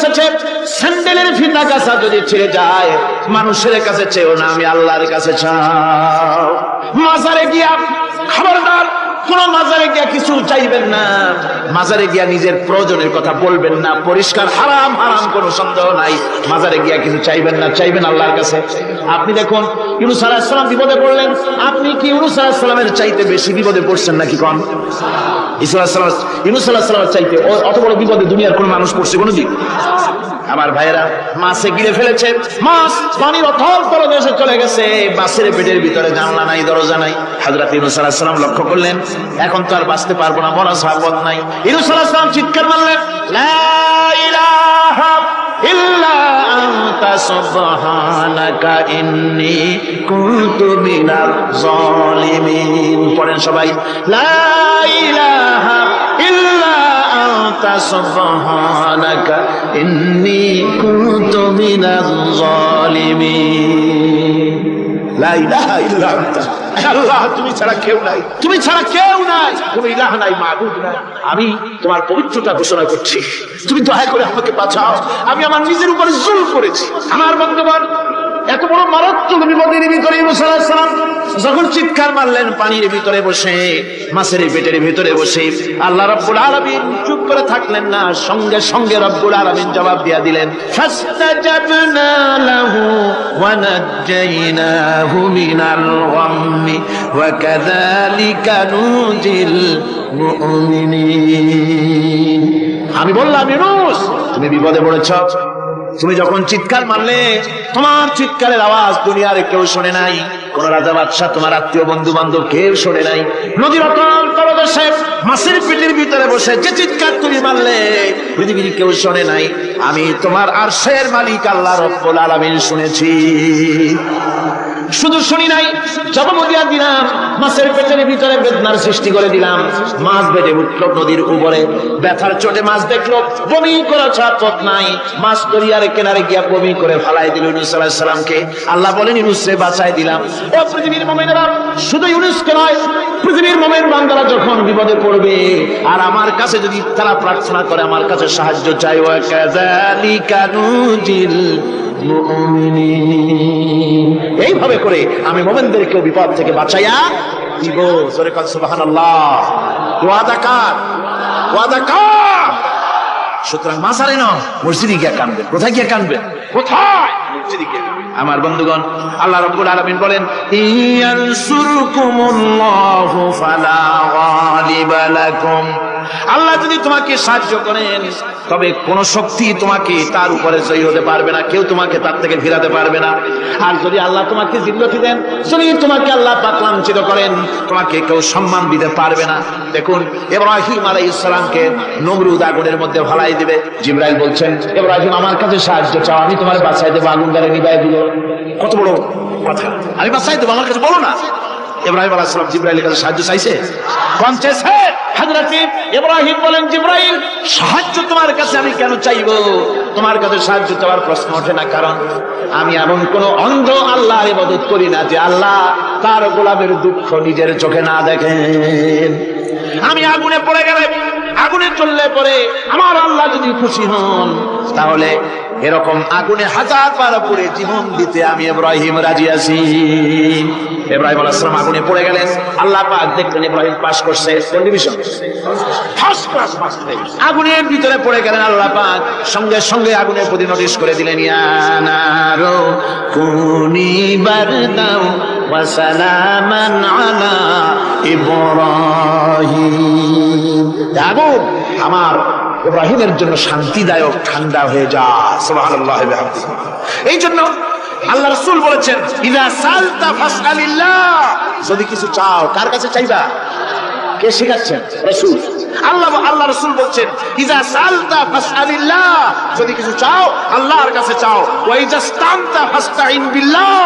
এসেছে, স্যান্ডেলের ফিতা কাছা যদি ছিঁড়ে যায়, মানুষের কাছে চেয়েও না, আমি আল্লাহর কাছে চাও। মাজারে গিয়া খবরদার কোন মাজারে গিয়া কিছু চাইবেন না, মাজারে গিয়া নিজের প্রয়োজনের কথা বলবেন না, পরিষ্কার হারাম হারাম কোনো সন্দেহ নাই। মাজারে গিয়া কিছু চাইবেন না, চাইবেন আল্লাহর কাছে। আপনি দেখুন ইউনূস আলাইহিস সালাম বিপদে পড়লেন, আপনি কি ইউনূস আলাইহিস সালামের চাইতে বেশি বিপদে পড়ছেন নাকি কম? ইউনূস আলাইহিস সালামের চাইতে অত বড় বিপদে দুনিয়ার কোন মানুষ পড়ছে কোনদিন? আমার ভাইয়েরা, মাছে গিলে ফেলেছে, মাছ পানির অথল তলদেশে চলে গেছে, মাছের পেটের ভিতরে জানলা নাই, দরজা নাই। হযরত ইউনূস আলাইহিস সালাম লক্ষ্য করলেন, এখন তো আর বাঁচতে পারবো না, মরা ছাড়া পথ নাই। ইউনূস আলাইহিস সালাম চিৎকার মারলেন, লা ইলাহা ইল্লা আনতা সুবহানাকা ইন্নী কুনতু মিনাজ জালিমিন। পড়েন সবাই, লা ইলাহা ইল্লা আনতা সুবহানাকা ইন্নী কুনতু মিনাজ জালিমিন। লা ইলাহা ইল্লা আনতা, আল্লাহ তুমি ছাড়া কেউ নাই, তুমি ছাড়া কেউ নাই, কোন ইলাহ নাই, মাবুদ নাই। আমি তোমার পবিত্রতা ঘোষণা করছি, তুমি দয়া করে আমাকে বাঁচাও, আমি আমার নিজের উপরে জুলম করেছি। আমার বন্ধুগণ, এত বড় মারাত্মক বিপদের ভিতরে ইউনূস আলাইহিস সালাম যখন চিৎকার মারলেন, পানির ভিতরে বসে, মাছের পেটের ভিতরে বসে, আল্লাহ রাব্বুল আলামিন চুপ করে থাকলেন না, সঙ্গে সঙ্গে রব্বুল আলামিন জবাব দিয়া দিলেন, ফাসতাজাবনা লাহু ওয়া নাজ্জাইনাহু মিনাল গাম্মি ওয়া কাযালিকা নুজিল মুমিনিন। আমি বললাম, ইউনূস তুমি বিপদে পড়েছ, তুমি যখন চিৎকার মারলে, তোমার চিৎকারের আওয়াজ দুনিয়ার কেউ শোনে নাই, কোন রাজা বাদশাহ, তোমার আত্মীয় বন্ধু বান্ধব কেউ শোনে নাই। নদীর অতল তলদেশে মাছের পেটের ভিতরে বসে যে চিৎকার তুমি মারলে, পৃথিবীর কেউ শোনে নাই, আমি তোমার আরশের মালিক আল্লাহ রাব্বুল আলামিন শুনেছি। শুধু শুনি নাই, জবাব দিয়া দিলাম, মাছের পেটের ভিতরে বেদনার সৃষ্টি করে দিলাম। মাছ বেঁধে উঠল নদীর উপরে, ব্যথার চোটে মাছ দেখলো, বমি করা ছাড়া পথ নাই, মাছ দরিয়ার কিনারে গিয়া বমি করে ফালাই দিল ইউনূস আলাইহিস সালামকে। আল্লাহ বলেন, ইউনূসকে বাঁচাই দিলাম। ও পৃথিবীর মুমিনেরা, শুধু ইউনূসকে নয়, পৃথিবীর মুমিন বান্দারা যখন বিপদে পড়বে আর আমার কাছে যদি তারা প্রার্থনা করে, আমার কাছে সাহায্য চাই, ওয়া কাযালিকা নুজিল মুমিনিন, এইভাবে করে আমি মুমিনদেরকে বিপদ থেকে বাঁচাইয়া দিব। জোরে কান সুবহানাল্লাহ। ওয়াদা কার? ওয়াদা কার? সুতরাং মাজারে না, মসজিদে গিয়ে কাঁদবেন। কোথায় গিয়ে কাঁদবেন? কোথায়? মসজিদে গিয়ে। আমার বন্ধুগণ, আল্লাহ রাব্বুল আলামিন বলেন, ইয়ানসুরকুমুল্লাহু ফালা গালিবা লাকুম। আল্লাহ যদি তোমাকে সাহায্য করেন, তবে কোন শক্তি তোমাকে তার উপরে জয়ী হতে পারবে না, কেউ তোমাকে তার থেকে ফিরাতে পারবে না। আর যদি আল্লাহ তোমাকে জিল্লতি দেন, যদি তোমাকে আল্লাহ পাক লাঞ্ছিত করেন, তোমাকে কেউ সম্মান দিতে পারবে না। দেখুন, ইব্রাহিম আলাইহিস সালামকে নমরুদ আগুনের মধ্যে ফেলাই দিবে, জিবরাইল বলছেন, ইব্রাহিম আমার কাছে সাহায্য চাও, আমি তোমার বাঁচাই দেবো, আগুন দ্বারা নিভাই দিব। কত বড় কথা, আমি বাঁচাই দেবো, আমার কাছে বলো না। ইব্রাহিম আলাইহিস সালাম জিবরাইলের কাছে সাহায্য চাইছে, কোন চেয়েছে? হযরত ইব্রাহিম বলেন, জিবরাইল সাহায্য তোমার কাছে আমি কেন চাইবো? তোমার কাছে সাহায্য চাওয়ার প্রশ্ন ওঠে না, কারণ আমি এমন কোন অন্ধ আল্লাহর ইবাদত করি না যে আল্লাহ তার গোলামের দুঃখ নিজের চোখে না দেখেন। আমি আগুনে পড়ে গেলে, আগুনে চললে পরে আমার আল্লাহ যদি খুশি হন, তাহলে এরকম আগুনে হাজার বার পড়ে জীবন দিতে আমি ইব্রাহিম রাজি আছি। ইব্রাহিম আলাইহিস সালাম আগুনে পড়ে গেলেন, আল্লাহ পাক দেখলেন ইব্রাহিম পাস করছে, কোন ডিভিশন? First class pass. আগুনের ভিতরে পড়ে গেলেন, আল্লাহ পাক সঙ্গে সঙ্গে আগুনের প্রতি নোটিশ করে দিলেন, ইয়া নারু কুনি বারদাও ওয়া সালামান আলা ইব্রাহিম। আগুন আমার ইব্রাহিমের জন্য শান্তিদায়ক, ঠান্ডা হয়ে যা। সুবহানাল্লাহ ওয়া বিহামদিহি। এই জন্য আল্লাহ রাসূল বলেছেন, ইযা সালতা ফাসআলিল্লাহ, যদি কিছু চাও কার কাছে চাইবা? কে শেখাচ্ছেন? রাসূল। আল্লাহ রাসূল বলছেন, ইযা সালতা ফাসআলিল্লাহ, যদি কিছু চাও আল্লাহর কাছে চাও। ওয়া ইযা ইসতানতা ফাসতাইন বিল্লাহ,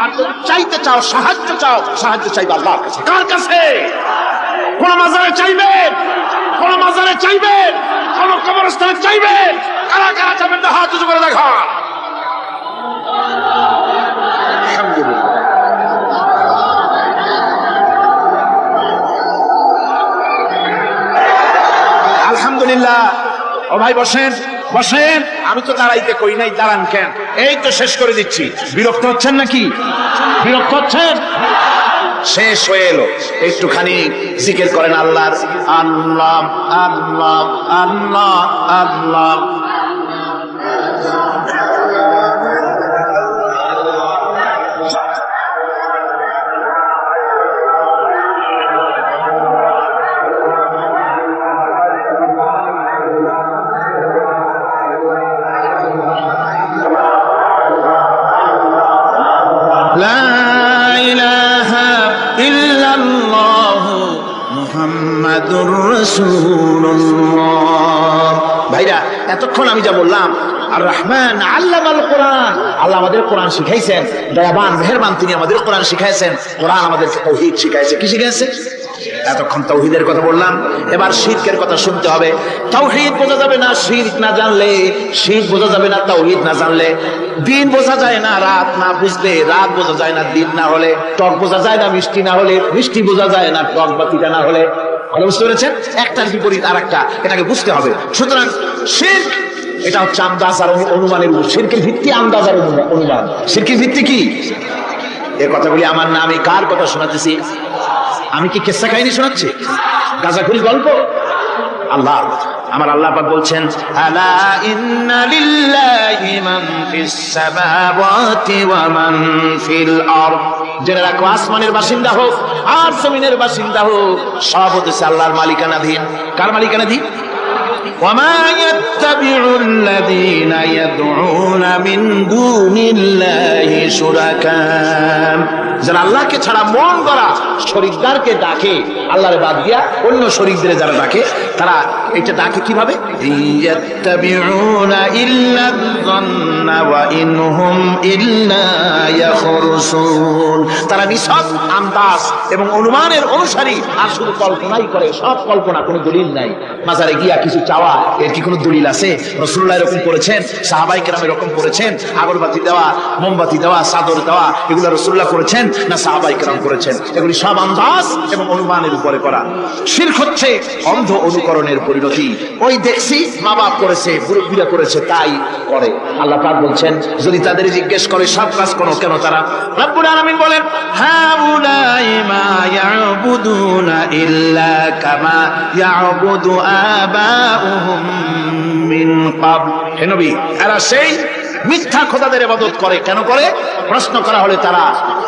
আর যদি চাইতে চাও, সাহায্য চাও, সাহায্য চাইবা আল্লাহর কাছে। কার কাছে? কোন মাজারে চাইবেন? কোন মাজারে চাইবেন? কোন কবরস্থানে চাইবেন? কারা কারা যাবেন না হাত উঁচু করে দেখা। আলহামদুলিল্লাহ। ও ভাই বসেন, বসেন। আমি তো দাঁড়াইতে কই নাই, দাঁড়ান কেন? এই তো শেষ করে দিচ্ছি। বিরক্ত হচ্ছেন নাকি? বিরক্ত হচ্ছেন? শেষ হয়ে এলো, একটুখানি জিকির করেন আল্লাহর। আল্লাহ আল্লাহ আল্লাহ আল্লাহ। ভাইরা, এতক্ষণ আমি যা বললাম, আর রহমান আল্লামাল কোরআন, আল্লাহ আমাদের কোরআন শিখাইছেন, দয়াবান মেহেরবান তিনি আমাদের কোরআন শিখাইছেন। কোরআন আমাদেরকে তাওহীদ শিখাইছে। কি শিখাইছে? এতক্ষণ তাওহীদের কথা বললাম, এবার শিরকের কথা শুনতে হবে। তাওহীদ বোঝা যাবে না শিরক না জানলে, শিরক বোঝা যাবে না তাওহীদ না জানলে। দিন বোঝা যায় না রাত না বুঝলে, রাত বোঝা যায় না দিন না হলে, টক বোঝা যায় না মিষ্টি না হলে, মিষ্টি বোঝা যায় না টক বা তিতা না হলে। বুঝতে পেরেছেন? একটার বিপরীত আর একটা, এটাকে বুঝতে হবে। সুতরাং শিরক এটা হচ্ছে আন্দাজ আর অনুমানের উপর। শিরকের ভিত্তি আন্দাজ আর অনুমান। শিরকের ভিত্তি কি? এর কথাগুলি আমার না, আমি কার কথা শোনাতেছি? আমি কি কিসসা কাহিনী শোনাচ্ছি? গাজাখুরি গল্প? আল্লাহ, আমার আল্লাহ পাক বলছেন, আলা ইন্না লিল্লাহি মান ফিস সামাওয়াতি ওয়া মান ফিল আরদ। জেনে রাখো, আসমানের বাসিন্দা হোক আর জমিনের বাসিন্দা হোক, সব হচ্ছে আল্লাহর মালিকানাধীন। কার মালিকানাধীন? وما يتبع الذين يدعون من دون الله شركاء। যারা আল্লাহকে ছাড়া মন গড়া শরীকদারকে ডাকে, আল্লাহর বাদ দিয়া অন্য শরীকদের যারা ডাকে, তারা এটা ডাকে কিভাবে? ইয়াত্তাবিউনা ইল্লা যান্না ওয়া ইনহুম ইল্লা ইয়াখরুসুন। তারা নিছক আন্দাজ এবং অনুমানের অনুসারী, আর শুধু কল্পনাই করে। সব কল্পনা, কোনো দলিল নাই। মাজারে গিয়া কিছু চাওয়া, এর কি কোনো দলিল আছে? রাসূলুল্লাহ এরকম করেছেন, সাহাবায়ে কেরাম এরকম করেছেন? আগরবাতি দেওয়া, মোমবাতি দেওয়া, চাদর দেওয়া, এগুলো রাসূলুল্লাহ করেছেন না সাহাবায়ে কেরাম করেছেন? এগুলি সব আন্দাজ এবং অনুমানের উপরে করা। শিরক হচ্ছে অন্ধ অনুকরণের পরিণতি। ওই দেখছি মা বাপ করেছে, মুরব্বীরা করেছে, তাই করে। আল্লাহ পাক বলছেন, যদি তাদের জিজ্ঞেস করে সব কাজ করো কেন তারা? রব্বুল আলামিন বলেন, হাউলাই মা ইয়াবুদুনা ইল্লা কামা ইয়াবুদু আবাউহুম মিন ক্বাবল। হে নবী, এরা সেই মিথ্যা খোদাদের ইবাদত করে। কেন করে? প্রশ্ন করা হলে তারা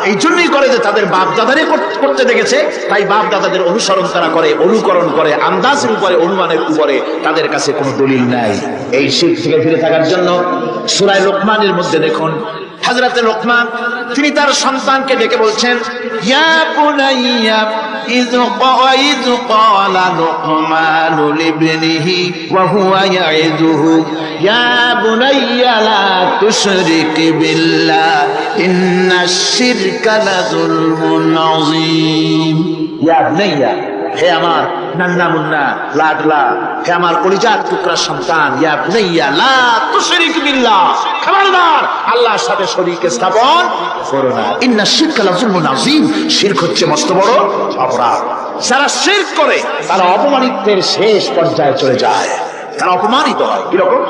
এই জন্যই করে যে তাদের বাপ দাদারে করতে দেখেছে, তাই বাপ দাদাদের অনুসরণ তারা করে, অনুকরণ করে, আন্দাজের উপরে, অনুমানের উপরে। তাদের কাছে কোনো দলিল নাই। এই শিরক থেকে ফিরে থাকার জন্য সূরা লোকমানের মধ্যে দেখুন, হযরতে লোকমান তিনি তার সন্তানকে ডেকে বলছেন, ইয়া বুনাইয়া ইয ক্বালা লুকমানু লিবনিহি ওয়া হুয়া ইয়াইযুহু ইয়া বুনাইয়া লা তুশরিক বিল্লাহ ইন্নাশ শিরকা লাযুলমুন আযীম। ইয়া বুনাইয়া, হে আমার নান্না মুন্না লাডলা, হে আমার কলিজার টুকরা সন্তান, ইয়া বুনাইয়া লা তুশরিক বিল্লাহ, খবরদার আল্লাহর সাথে শরীক স্থাপন করো না। ইন্নাশ শিরকা লাযুলমুন আযীম। শিরক হচ্ছে মস্ত বড় অপরাধ। যারা শিরক করে তারা অপমানিতের শেষ পর্যায়ে চলে যায়, তারা অপমানিত হয়। কিরকম?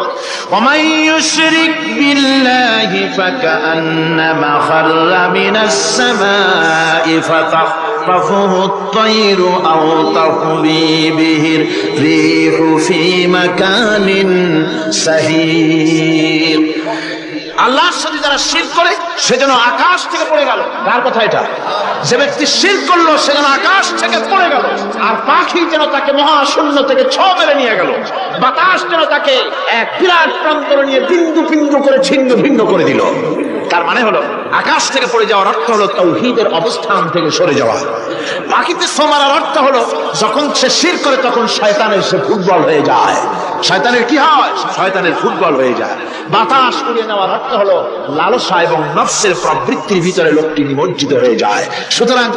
ওয়ামান ইউশরিক বিল্লাহি ফাকান্নামা খাররা মিনাস সামাই ফাতাখতাফুহু আত-তায়রু আও তাহবি বিহির রিহু ফি মাকানিন সাহির। আল্লাহর সাথে যারা শিরক করে সে যেন আকাশ থেকে পড়ে গেল। কার কথা এটা? যে ব্যক্তি শিরক করলো সে যেন আকাশ থেকে পড়ে গেল, আর পাখি যেন তাকে মহাশূন্য থেকে ছোঁ মেরে নিয়ে গেল, বাতাস যেন তাকে এক বিরাট প্রান্তর নিয়ে বিন্দু বিন্দু করে ছিন্ন ভিন্ন করে দিল। তার মানে হলো আকাশ থেকে পড়ে যাওয়ার অর্থ হলো তাওহীদের অবস্থান থেকে সরে যাওয়া। পাখিতে ছোঁ মারার অর্থ হলো যখন সে শিরক করে তখন শয়তানের সে ফুটবল হয়ে যায়। শয়তানের কি হয়? শয়তানের ফুটবল হয়ে যায়। বাতাস উড়িয়ে নেওয়ার অর্থ হলো লালসা এবং নফসের প্রবৃত্তির ভিতরে লোকটি নিমজ্জিত হয়ে যায়। সুতরাং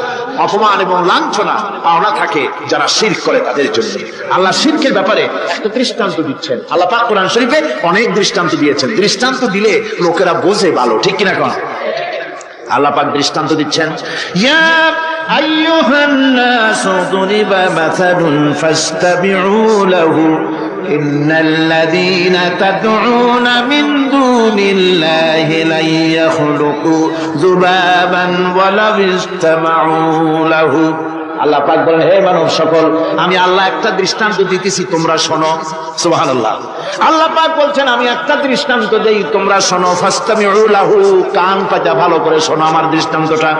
অপমান এবং লাঞ্ছনা পাওনা থাকে যারা শিরক করে তাদের জন্য। আল্লাহ শিরকের ব্যাপারে একটা দৃষ্টান্ত দিচ্ছেন। আল্লাহ পাক কোরআন শরীফে অনেক দৃষ্টান্ত দিয়েছেন। দৃষ্টান্ত দিলে লোকেরা বোঝে ভালো, ঠিক কিনা কোন? আল্লাহ পাক দৃষ্টান্ত দিচ্ছেন, ইয়া আইয়ুহান নাসু দুরিবা মাসালুন ফাসতাবিউ লাহু ইন্নাল্লাযীনা তাদউনা মিন দুনিল্লাহি লা ইয়াখলুকু যুবাবান ওয়ালাউ ইসতামাউ লাহু। আল্লাহ পাক বলেন, হে মানব সকল, আমি আল্লাহ একটা দৃষ্টান্ত দিতেছি, তোমরা শোনো। সুবহানাল্লাহ। আল্লাহ পাক বলছেন, আমি একটা দৃষ্টান্ত দেই, তোমরা শোনো। ফাসতামিউ লাহু, কান পাতা ভালো করে শোনো আমার দৃষ্টান্তটা।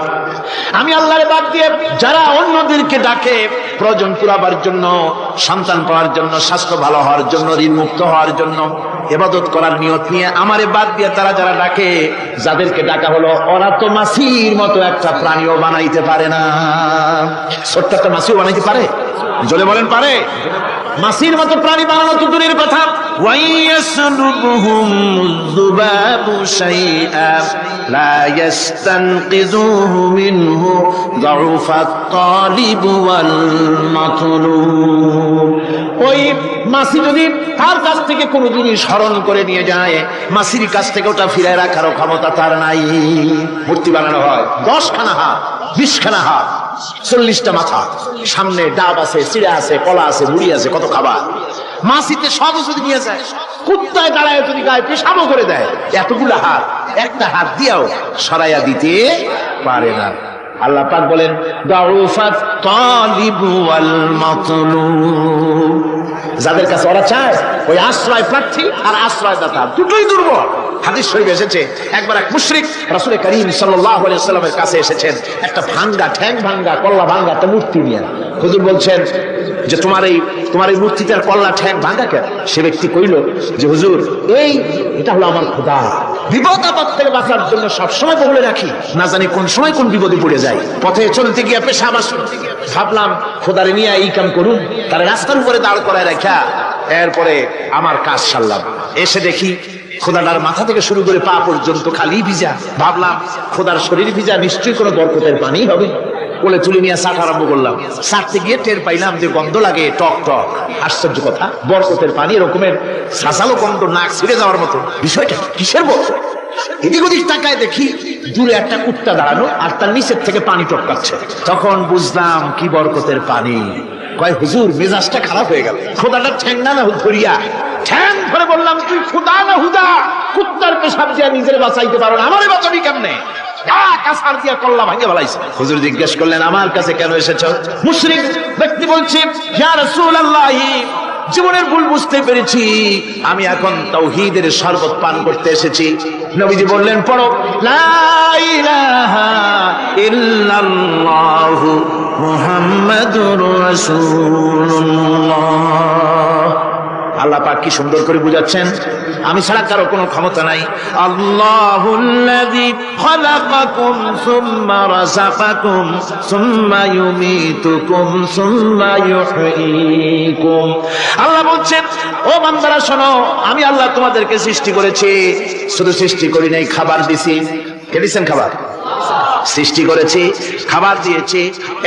আমি আল্লাহর বাদ দিয়ে যারা অন্যদেরকে ডাকে প্রয়োজন পুরাবার জন্য, সন্তান পাওয়ার জন্য, স্বাস্থ্য ভালো হওয়ার জন্য, ঋণ মুক্ত হওয়ার জন্য, ইবাদত করার নিয়ত নিয়ে আমারে বাদ দিয়ে তারা যারা ডাকে, যাদেরকে ডাকা হলো, ওরা তো মাছির মতো একটা প্রাণীও বানাইতে পারে না। ছোট্ট একটা মাছিও বানাইতে পারে? জোরে বলেন, পারে? মাছির মতো প্রাণী বানানো তো দূরের কথা। ওয়াইয়াসলুবুহুম যুবাবু শাইআ লা ইস্তানকিযুহু মিনহু যাউফাত তালিব ওয়াল মাতলুব। ওই মাছি যদি তার কাছ থেকে কোনো জিনিস হরণ করে নিয়ে যায়, মাছির কাছ থেকে ওটা ফিরে রাখার ক্ষমতা তার নাই। মূর্তি বানানো হয় 10খানা হাত, 20খানা হাত, 40টা মাথা, সামনে ডাব আছে, চিড়া আছে, কলা আছে, মুড়ি আছে, কত খাবার। মাছিতে সব যদি নিয়ে যায়, কুত্তায় দাঁড়ায় যদি গায়ে পেশাবও করে দেয়, এতগুলো হাত একটা হাত দিয়েও সরাইয়া দিতে পারে না। আল্লাহ পাক বলেন, দাউফাত তালিবু ওয়াল মাতলুব। যাদের কাছে ওরা চায়, ওই আশ্রয় প্রার্থী আর আশ্রয়দাতা দুটোই দুর্বল। হাদিস শরীফে এসেছে, একবার এক মুশরিক রাসূল করিম সাল্লাল্লাহু আলাইহি ওয়াসাল্লামের কাছে এসেছেন একটা ভাঙ্গা, ঠ্যাং ভাঙ্গা, কল্লা ভাঙ্গা একটা মূর্তি নিয়ে। হুজুর বলছেন যে তোমার এই মূর্তিটার কল্লা ঠ্যাং ভাঙ্গা কেন? সে ব্যক্তি কইল যে হুজুর, এটা হলো আমার খোদা, বিপদ আপদ থেকে বাঁচার জন্য সবসময় বলে রাখি, না জানি কোন সময় কোন বিপদে পড়ে যায়। পথে চলতে গিয়ে পেশাব আসলো, ভাবলাম খোদারে নিয়ে এই কাম করুন, তার রাস্তার উপরে দাঁড় করায় রাখা, এরপরে আমার কাজ সারলাম। এসে দেখি খোদাটার মাথা থেকে শুরু করে পা পর্যন্ত খালি ভিজা। ভাবলাম খোদার শরীর ভিজা, নিশ্চয়ই কোনো বরকতের পানি হবে। কোলে তুলে নিয়ে চাট আরম্ভ করলাম। চাটতে গিয়ে টের পাইলাম যে গন্ধ লাগে টক টক। আশ্চর্য কথা, বরকতের পানি এরকমের শাসালো গন্ধ, নাক ছিঁড়ে যাওয়ার মতো। বিষয়টা কিসের বরকত? এদিক ওদিক তাকায় দেখি দূরে একটা কুত্তা দাঁড়ানো, আর তার নিচের থেকে পানি টপকাচ্ছে। তখন বুঝলাম কি বরকতের পানি। কয় হুজুর, মেজাজটা খারাপ হয়ে গেল। খোদাটা ঠ্যাংনা না ধরিয়া ঠ্যাং ধরে বললাম, তুই খোদা না হুদা? কুত্তার পেশাব দিয়া নিজের বাঁচাইতে পারো না, আমারে বাঁচাবি কেমনে? হুজুর জিজ্ঞেস করলেন, আমার কাছে কেন এসেছ? মুশরিক ব্যক্তি বলছে, ইয়া রাসূলুল্লাহ, জীবনের ভুল বুঝতে পেরেছি, আমি এখন তাওহীদের শরবত পান করতে এসেছি। নবীজি বললেন, পড়ো লা ইলাহা ইল্লাল্লাহু মুহাম্মাদুর রাসূলুল্লাহ। আল্লাহ পাক কি সুন্দর করে বুঝাচ্ছেন, আমি ছাড়া কারো কোনো ক্ষমতা নাই। আল্লাহুল্লাযী খালাকাকুম সুম্মা রাযাকাকুম সুম্মা ইউমীতুকুম সুম্মা ইউহয়ীকুম। আল্লাহ বলছেন, ও বান্দারা শোনো, আমি আল্লাহ তোমাদেরকে সৃষ্টি করেছি, শুধু সৃষ্টি করি নাই, খাবার দিছি। কে দিয়েছেন খাবার? সৃষ্টি করেছি, খাবার দিয়েছি,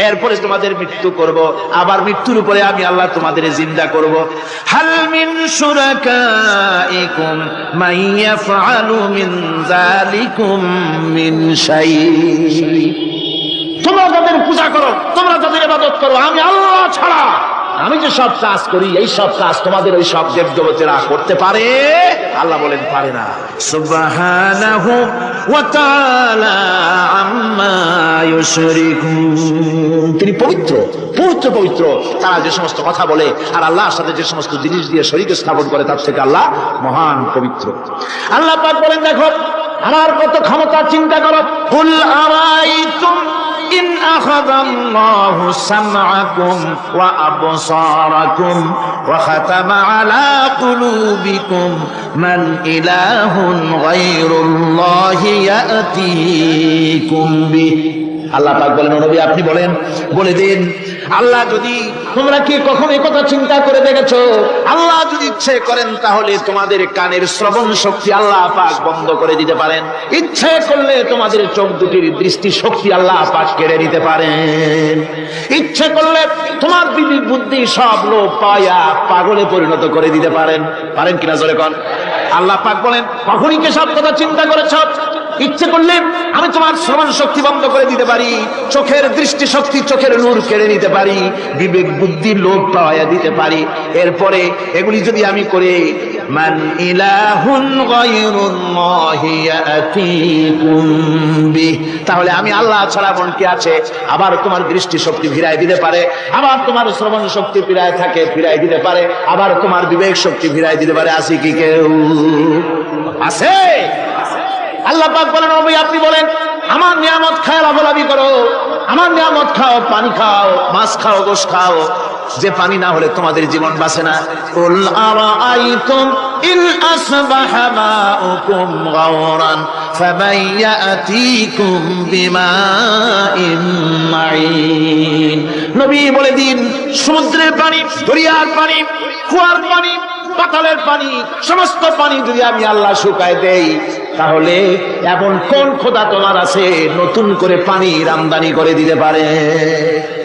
এরপরে তোমাদের মৃত্যু করব, আবার মৃত্যুর উপরে আমি আল্লাহ তোমাদের জিন্দা করব। হাল মিন শুরাকাইকুম মান ইয়াফআলু মিন যালিকুম মিন শাই। তোমরা যাদের পূজা করো, তোমরা যাদের ইবাদত করো, আমি আল্লাহ ছাড়া আমি যে সব কাজ করি, এই সব কাজ তোমাদের ওই সব দেবদেবতারা করতে পারে? আল্লাহ বলেন, পারে না। সুবহানাহু ওয়া তাআলা আম্মা ইউশরিকুন। তিনি পবিত্র, পবিত্র, পবিত্র। তারা যে সমস্ত কথা বলে আর আল্লাহর সাথে যে সমস্ত জিনিস দিয়ে শরীক স্থাপন করে, তার থেকে আল্লাহ মহান, পবিত্র। আল্লাহ পাক বলেন, দেখো আমার কত ক্ষমতা, চিন্তা করো। কুল আরাইতুম ইন আখাযাল্লাহু সামআকুম ওয়া আবসারাকুম ওয়া খাতামা আলা কুলুবিকুম মান ইলাহুন গায়রুল্লাহি ইয়াতিকুম বিহি। আল্লাহ পাক বলেন, নবী আপনি বলেন, বলে দিন, আল্লাহ যদি, তোমরা কি কখনো এই কথা চিন্তা করে দেখেছো, আল্লাহ যদি ইচ্ছে করেন তাহলে তোমাদের কানের শ্রবণ শক্তি আল্লাহ পাক বন্ধ করে দিতে পারেন। ইচ্ছে করলে তোমাদের চোখ দুটির দৃষ্টি শক্তি আল্লাহ পাক কেড়ে নিতে পারেন। ইচ্ছে করলে তোমার বিবেক বুদ্ধি সব লোপ পায়া পাগলে পরিণত করে দিতে পারেন। পারেন কিনা জোরে কোন? আল্লাহ পাক বলেন, কখনই কি সব কথা চিন্তা করেছ? ইচ্ছে করলে আমি তোমার শ্রবণ শক্তি বন্ধ করে দিতে পারি, চোখের দৃষ্টি শক্তি, চোখের নূর কেড়ে নিতে পারি, বিবেক বুদ্ধির লোভ পাওয়া দিতে পারি। এরপরে এগুলি যদি আমি করে মান ইলাহুন গায়রুল্লাহি ইয়াতিকুম বিহি, তাহলে আমি আল্লাহ ছাড়া মন কে আছে? আবার তোমার দৃষ্টি শক্তি ফিরায় দিতে পারে, আবার তোমার শ্রবণ শক্তি ফিরায় থাকে ফিরায় দিতে পারে, আবার তোমার বিবেক শক্তি ফিরায় দিতে পারে। আছে কি কেউ? আছে? আল্লাহ পাক বলেন, নবী আপনি বলেন আমার নিয়ামত খায় লাভালাভি করো, আমার নিয়ামত খাও, পানি খাও, মাছ খাও, গোশত খাও, যে পানি না হলে তোমাদের জীবন বাঁচে না। কুল আরাআইতুম ইন আসবাহা মাউকুম গাওরান ফামান ইয়াতিকুম বিমাইন মাইন। নবী বলে দিন, সমুদ্রের পানি, দরিয়ার পানি, কুয়ার পানি, পাতালের পানি, সমস্ত পানি যদি আমি আল্লাহ শুকায় দেই, তাহলে এমন কোন খোদা তোমার আছে নতুন করে পানির আমদানি করে দিতে পারে?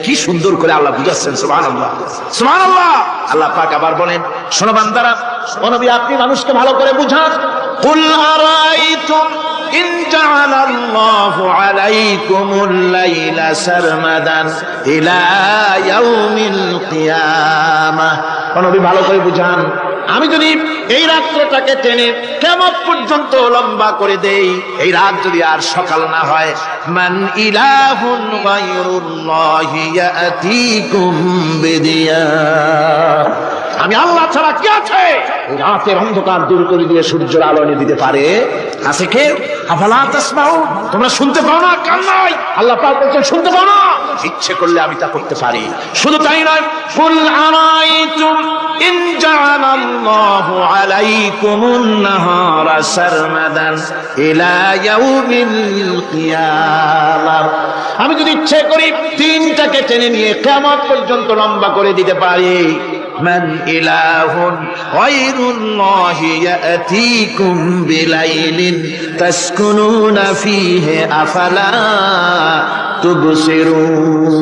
কি সুন্দর করে আল্লাহ বুঝাচ্ছেন। সুবহানাল্লাহ, সুবহানাল্লাহ। আল্লাহ পাক আবার বলেন, শোনো বান্দারা, ও নবী আপনি মানুষকে ভালো করে বুঝান। কুল আরাইতুম ইন জাআলাল্লাহু আলাইকুমুল লাইলা সারমাদান ইলা ইয়াউমিল কিয়ামাহ। ও নবী ভালো করে বুঝান, আমি যদি এই রাত্রটাকে টেনে কিয়ামত পর্যন্ত লম্বা করে দেই, এই রাত যদি আর সকাল না হয়, মান ইলাহুন গায়রুল্লাহি ইয়াতিকুম বিদিয়া, আমি আল্লাহ ছাড়া কি আছে রাতের অন্ধকার দূর করে দিয়ে সূর্যের আলো এনে দিতে পারে? আছে কে? আফালা তাসমাউন, তোমরা শুনতে পাও না? কান নাই? আল্লাহ পাক বলেন শুনতে পাও না? ইচ্ছে করলে আমি তা করতে পারি। শুধু তাই নয়, কুল আরাইতুম ইন জাআলাল্লাহু আলাইকুমুন নাহারা সারমাদান ইলা ইয়াউমিল কিয়ামাহ, আমি যদি ইচ্ছে করি দিনটাকে টেনে নিয়ে কিয়ামত পর্যন্ত লম্বা করে দিতে পারি। মান ইলাহুন গায়রুল্লাহি ইয়াতিকুম বিলাইলিন তাসকুনুনা ফীহি আফালা তুবসিরুন,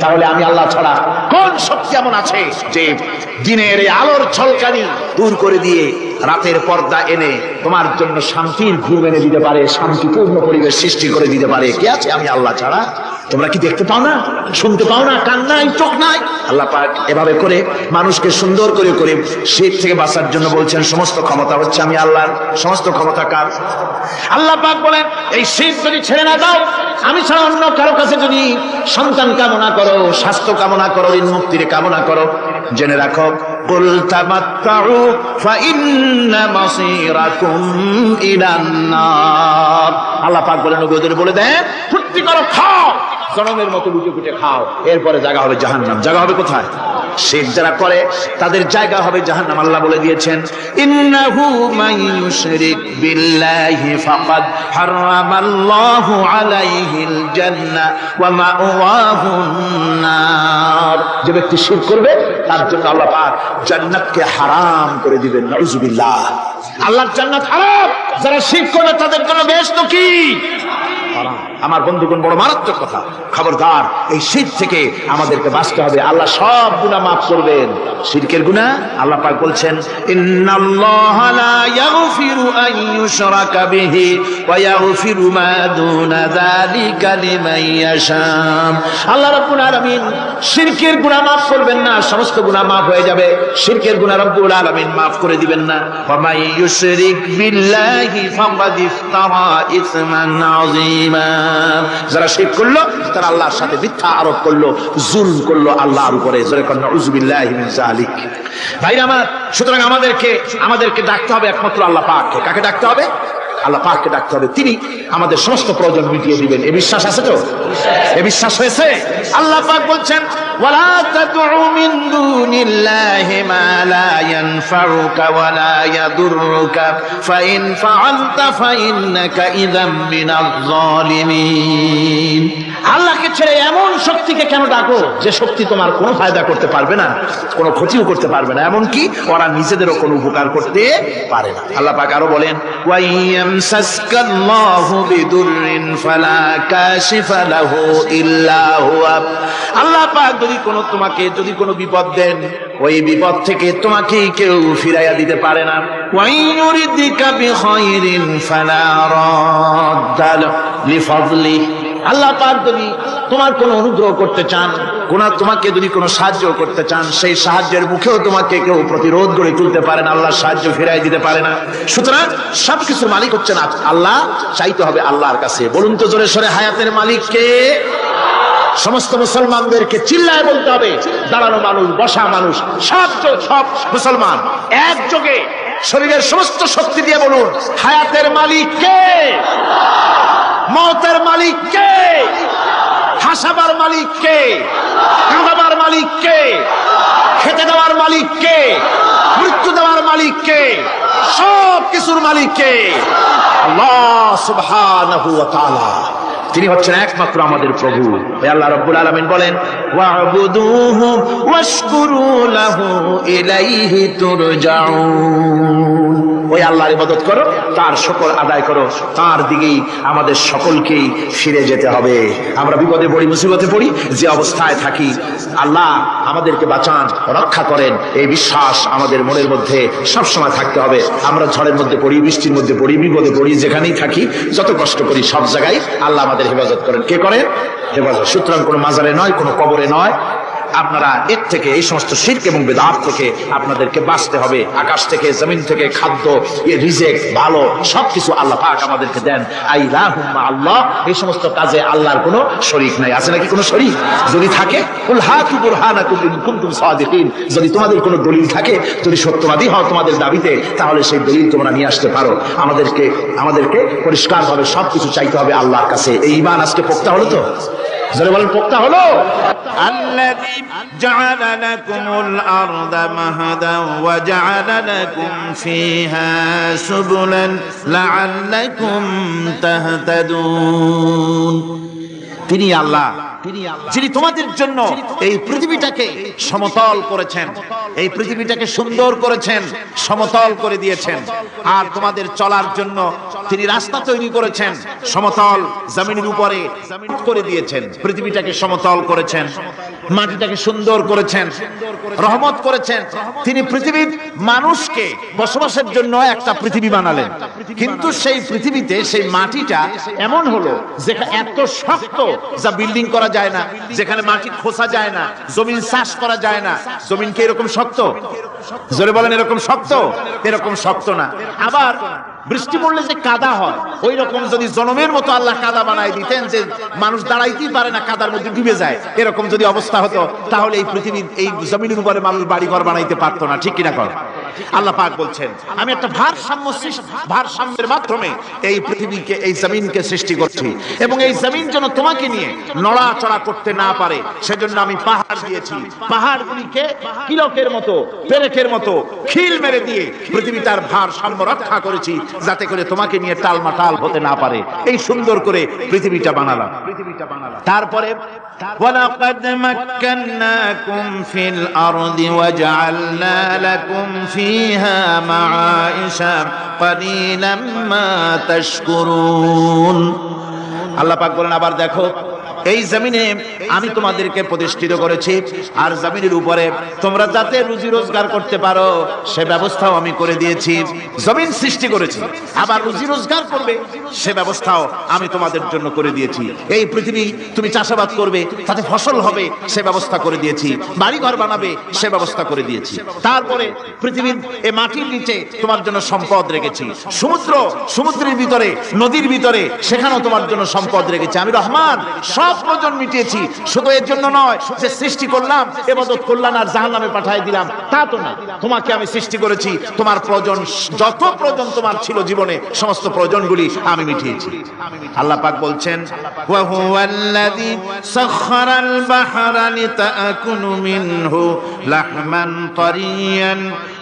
তাহলে আমি আল্লাহ ছাড়া কোন শক্তি এমন আছে যে দিনের এই আলোর ঝলকানি দূর করে দিয়ে রাতের পর্দা এনে তোমার জন্য শান্তির ঘুম এনে দিতে পারে, শান্তিপূর্ণ পরিবেশ সৃষ্টি করে দিতে পারে? কে আছে আমি আল্লাহ ছাড়া? তোমরা কি দেখতে পাও না? শুনতে পাও না? কান নাই? চোখ নাই? আল্লাহ পাক এভাবে করে মানুষকে সুন্দর করে করে শীত থেকে বাঁচার জন্য বলছেন সমস্ত ক্ষমতা হচ্ছে আমি আল্লাহর। সমস্ত ক্ষমতা কার? আল্লাহ পাক বলেন, এই শীত যদি ছেড়ে না দাও, আমি ছাড়া অন্য কারো কাছে যদি সন্তান কামনা করো, স্বাস্থ্য কামনা করো, ঋণ মুক্তির কামনা করো, জেনে রাখো কুল তামাত্তাউ ফাইন্না মাসীরাকুম ইলান নার। আল্লাহ পাক বলেন, নবীদের বলে দেন ফুর্তি করো, খাও, জনমের মতো লুটে পুটে খাও, এরপরে জায়গা হবে জাহান্নাম। জায়গা হবে কোথায়? শিরক যারা করে তাদের জায়গা হবে জাহান্নাম। আল্লাহ বলে দিয়েছেন, ইন্নাহু মান ইউশরিক বিল্লাহি ফাকাদ হারামাল্লাহু আলাইহিল জান্নাহ ওয়া মাওয়াহুন নার। যে ব্যক্তি শিরক করবে তার জন্য আল্লাহ পাক জান্নাতকে হারাম করে দিবেন। নাউযুবিল্লাহ, আল্লাহর জান্নাত হারাম। যারা শিরক করবে তাদের জন্য বেহেশত কি? আমার বন্ধুগণ, বড় মারাত্মক কথা। খবরদার, এই শিরক থেকে আমাদেরকে বাঁচতে হবে। আল্লাহ সব গুনাহ মাফ করবেন। শিরকের গুনাহ আল্লাহ পাক বলছেন, ইন্নাল্লাহা লা ইয়াগফিরু আন ইউশরাকা বিহি ওয়া ইয়াগফিরু মা দুনা যালিকা লিমান ইয়াশা। আল্লাহ রাব্বুল আলামিন শিরকের গুনাহ মাফ করবেন না, সমস্ত গুনাহ মাফ হয়ে যাবে। শিরকের গুনাহ রাব্বুল আলামিন মাফ করে দিবেন না। ওয়া মান ইউশরিক বিল্লাহি ফাকাদ ইফতারা ইসমান আযীমা। যারা শিরক করলো তারা আল্লাহর সাথে মিথ্যা আরোপ করলো, জুলম করলো আল্লাহর উপরে। জোরে কোন নাউযুবিল্লাহি মিন যালিক। ভাইরা আমার, সুতরাং আমাদেরকে ডাকতে হবে একমাত্র আল্লাহ পাককে। কাকে ডাকতে হবে? আল্লাহ পাককে ডাকতে হবে। তিনি আমাদের সমস্ত প্রয়োজন মিটিয়ে দিবেন। এই বিশ্বাস আছে তো? এই বিশ্বাস হয়েছে? আল্লাহ পাক বলছেন, ওয়ালা তাদউ মিন দুনিল্লাহি মা লা ইয়ানফাউকা ওয়া লা ইয়াদুররুকা ফাইন ফাআলতা ফাইন্নাকা ইযাম মিনাজ জালিমিন। আল্লাহকে ছেড়ে এমন শক্তিকে কেন ডাকো যে শক্তি তোমার কোনো ফায়দা করতে পারবে না, কোনো ক্ষতিও করতে পারবে না, এমনকি ওরা নিজেদেরও কোনো উপকার করতে পারে না। আল্লাহ পাক আরো বলেন, ওয়াইয়ামসাসকাল্লাহু বিদুররিন ফালা কাশিফা লাহু ইল্লা হুয়া। আল্লাহ পাক যদি কোনো বিপদ দেন, ওই বিপদ থেকে তোমাকে কেউ ফিরাইয়া দিতে পারে না। ওয়াইয়ুরিদিকা বিখাইরিন ফালা রাদ্দা লিফাদলিহি। আল্লাহ পাক যদি তোমার কোনো অনুগ্রহ করতে চান, তোমাকে যদি কোনো সাহায্য করতে চান, সেই সাহায্যের মুখেও তোমাকে কেউ প্রতিরোধ করে তুলতে পারে না, আল্লাহ সাহায্য ফিরাই দিতে পারে না। সুতরাং সবকিছুর মালিক হচ্ছেন আল্লাহ, চাইতে হবে আল্লাহর কাছে। বলুন তো জোরে সরে, হায়াতের মালিক কে? সমস্ত মুসলমানদেরকে চিল্লায় বলতে হবে, দাঁড়ানো মানুষ, বসা মানুষ, সব মুসলমান একযোগে শরীরের সমস্ত শক্তি দিয়ে বলুন, হায়াতের মালিক কে? মওতের মালিক কে? হাসাবার মালিক কে? কাঁদাবার মালিক কে? খেতে দেওয়ার মালিক কে? মৃত্যু দেওয়ার মালিক কে? সব কিছুর মালিক কে? আল্লাহ সুবহানাহু ওয়া তাআলা। তিনি হচ্ছেন একমাত্র আমাদের প্রভু। আল্লাহ রাব্বুল আলামিন বলেন, ওয়া'বুদুহু ওয়াশকুরু লাহু ইলাইহি তুরজাউন। ওই আল্লাহর ইবাদত করো, তার শুকর আদায় করো, তার দিকেই আমাদের সকলকেই ফিরে যেতে হবে। আমরা বিপদে পড়ি, মুসিবতে পড়ি, যে অবস্থায় থাকি, আল্লাহ আমাদেরকে বাঁচান, রক্ষা করেন, এই বিশ্বাস আমাদের মনের মধ্যে সবসময় থাকতে হবে। আমরা ঝড়ের মধ্যে পড়ি, বৃষ্টির মধ্যে পড়ি, বিপদে পড়ি, যেখানেই থাকি, যত কষ্ট করি, সব জায়গায় আল্লাহ আমাদের হেফাজত করেন। কে করেন? হেফাজত। সুতরাং কোনো মাজারে নয়, কোনো কবরে নয়। আপনারা এর থেকে, এই সমস্ত শিরক এবং বিদআত থেকে আপনাদেরকে বাঁচতে হবে। আকাশ থেকে, জমিন থেকে খাদ্য, রিজিক, ভালো সবকিছু আল্লাহ পাক আমাদেরকে দেন। আইলাহুম্মা আল্লাহ, এই সমস্ত কাজে আল্লাহর কোনো শরীক নাই। আছে নাকি কোনো শরীক? যদি থাকে, কুল হাতু বুরহানাকুম ইন কুনতুম সাদিকিন। যদি তোমাদের কোনো দলিল থাকে, যদি সত্যবাদী হও তোমাদের দাবিতে, তাহলে সেই দলিল তোমরা নিয়ে আসতে পারো। আমাদেরকে পরিষ্কারভাবে সবকিছু চাইতে হবে আল্লাহর কাছে। এই ঈমান আজকে পোক্তা হলো তো? জোরে বলেন, পোক্তা হলো? الذي جعل لكم الأرض مهدا وجعل لكم فيها سبلا لعلكم تهتدون। তিনি আল্লাহ, যিনি তোমাদের জন্য এই পৃথিবীটাকে সমতল করেছেন, এই পৃথিবীটাকে সুন্দর করেছেন, সমতল করে দিয়েছেন। আর তোমাদের চলার জন্য তিনি রাস্তা তৈরি করেছেন, সমতল জমিনের উপরে করে দিয়েছেন, পৃথিবীটাকে সমতল করেছেন, মাটিটাকে সুন্দর করেছেন, রহমত করেছেন। তিনি পৃথিবীর মানুষকে বসবাসের জন্য একটা পৃথিবী বানালেন, কিন্তু সেই পৃথিবীতে সেই মাটিটা এমন হলো যেখানে এত শক্ত, যা বিল্ডিং করা যায় না, যেখানে মাটি খোসা যায় না, জমিন চাষ করা যায় না। জমিন কি এরকম শক্ত? জোরে বলেন, এরকম শক্ত? এরকম শক্ত না। আবার বৃষ্টি পড়লে যে কাদা হয়, ওই রকম যদি জনমের মতো আল্লাহ কাদা বানাই দিতেন যে মানুষ দাঁড়াইতেই পারে না, কাদার মধ্যে ডুবে যায়, এরকম যদি অবস্থা হতো, তাহলে এই পৃথিবীর এই জমিনের উপরে মানুষ বাড়িঘর বানাইতে পারতো না। ঠিক কিনা কর? আল্লাহ পাক বলছেন, আমি একটা ভারসাম্যের মাধ্যমে এই পৃথিবীকে, এই জমিনকে সৃষ্টি করছি, এবং এই জমিন যেন তোমাকে নিয়ে নড়াচড়া করতে না পারে, সেজন্য আমি পাহাড় দিয়েছি। পাহাড়গুলিকে কিলকের মতো, পেরেকের মতো খিল মেরে দিয়ে পৃথিবীটার ভারসাম্য রক্ষা করেছি, যাতে করে তোমাকে নিয়ে টালমাটাল হতে না পারে। এই সুন্দর করে পৃথিবীটা বানালাম। তারপরে ولقد مكناكم في الأرض وجعلنا لكم فيها معايش قليلا ما تشكرون। আল্লাহ পাক বলেন, আবার দেখো, এই জমিনে আমি তোমাদেরকে প্রতিষ্ঠিত করেছি, আর জমিনের উপরে তোমরা যাতে রুজি রোজগার করতে পারো সে ব্যবস্থাও আমি করে দিয়েছি। জমিন সৃষ্টি করেছি, আবার রুজি রোজগার করবে সে ব্যবস্থাও আমি তোমাদের জন্য করে দিয়েছি। এই পৃথিবী তুমি চাষাবাদ করবে, তাতে ফসল হবে সে ব্যবস্থা করে দিয়েছি। বাড়িঘর বানাবে সে ব্যবস্থা করে দিয়েছি। তারপরে পৃথিবীর এই মাটির নিচে তোমার জন্য সম্পদ রেখেছি। সমুদ্রের ভিতরে, নদীর ভিতরে, সেখানেও তোমার জন্য সম্পদ রেখেছি। আমি রহমান, সব প্রয়োজন মিটিয়েছি। শুধু এর জন্য নয় যে সৃষ্টি করলাম, ইবাদত করলাম আর জাহান্নামে পাঠিয়ে দিলাম, তা তো না। তোমাকে আমি সৃষ্টি করেছি, তোমার প্রয়োজন, যত প্রয়োজন তোমার ছিল জীবনে, সমস্ত প্রয়োজনগুলি আমি মিটিয়েছি। আল্লাহ পাক বলছেন, ওয়া হুয়াল্লাযী সাখখারাল বাহরা লিতাকুলু মিনহু লাহমান তারিয়ান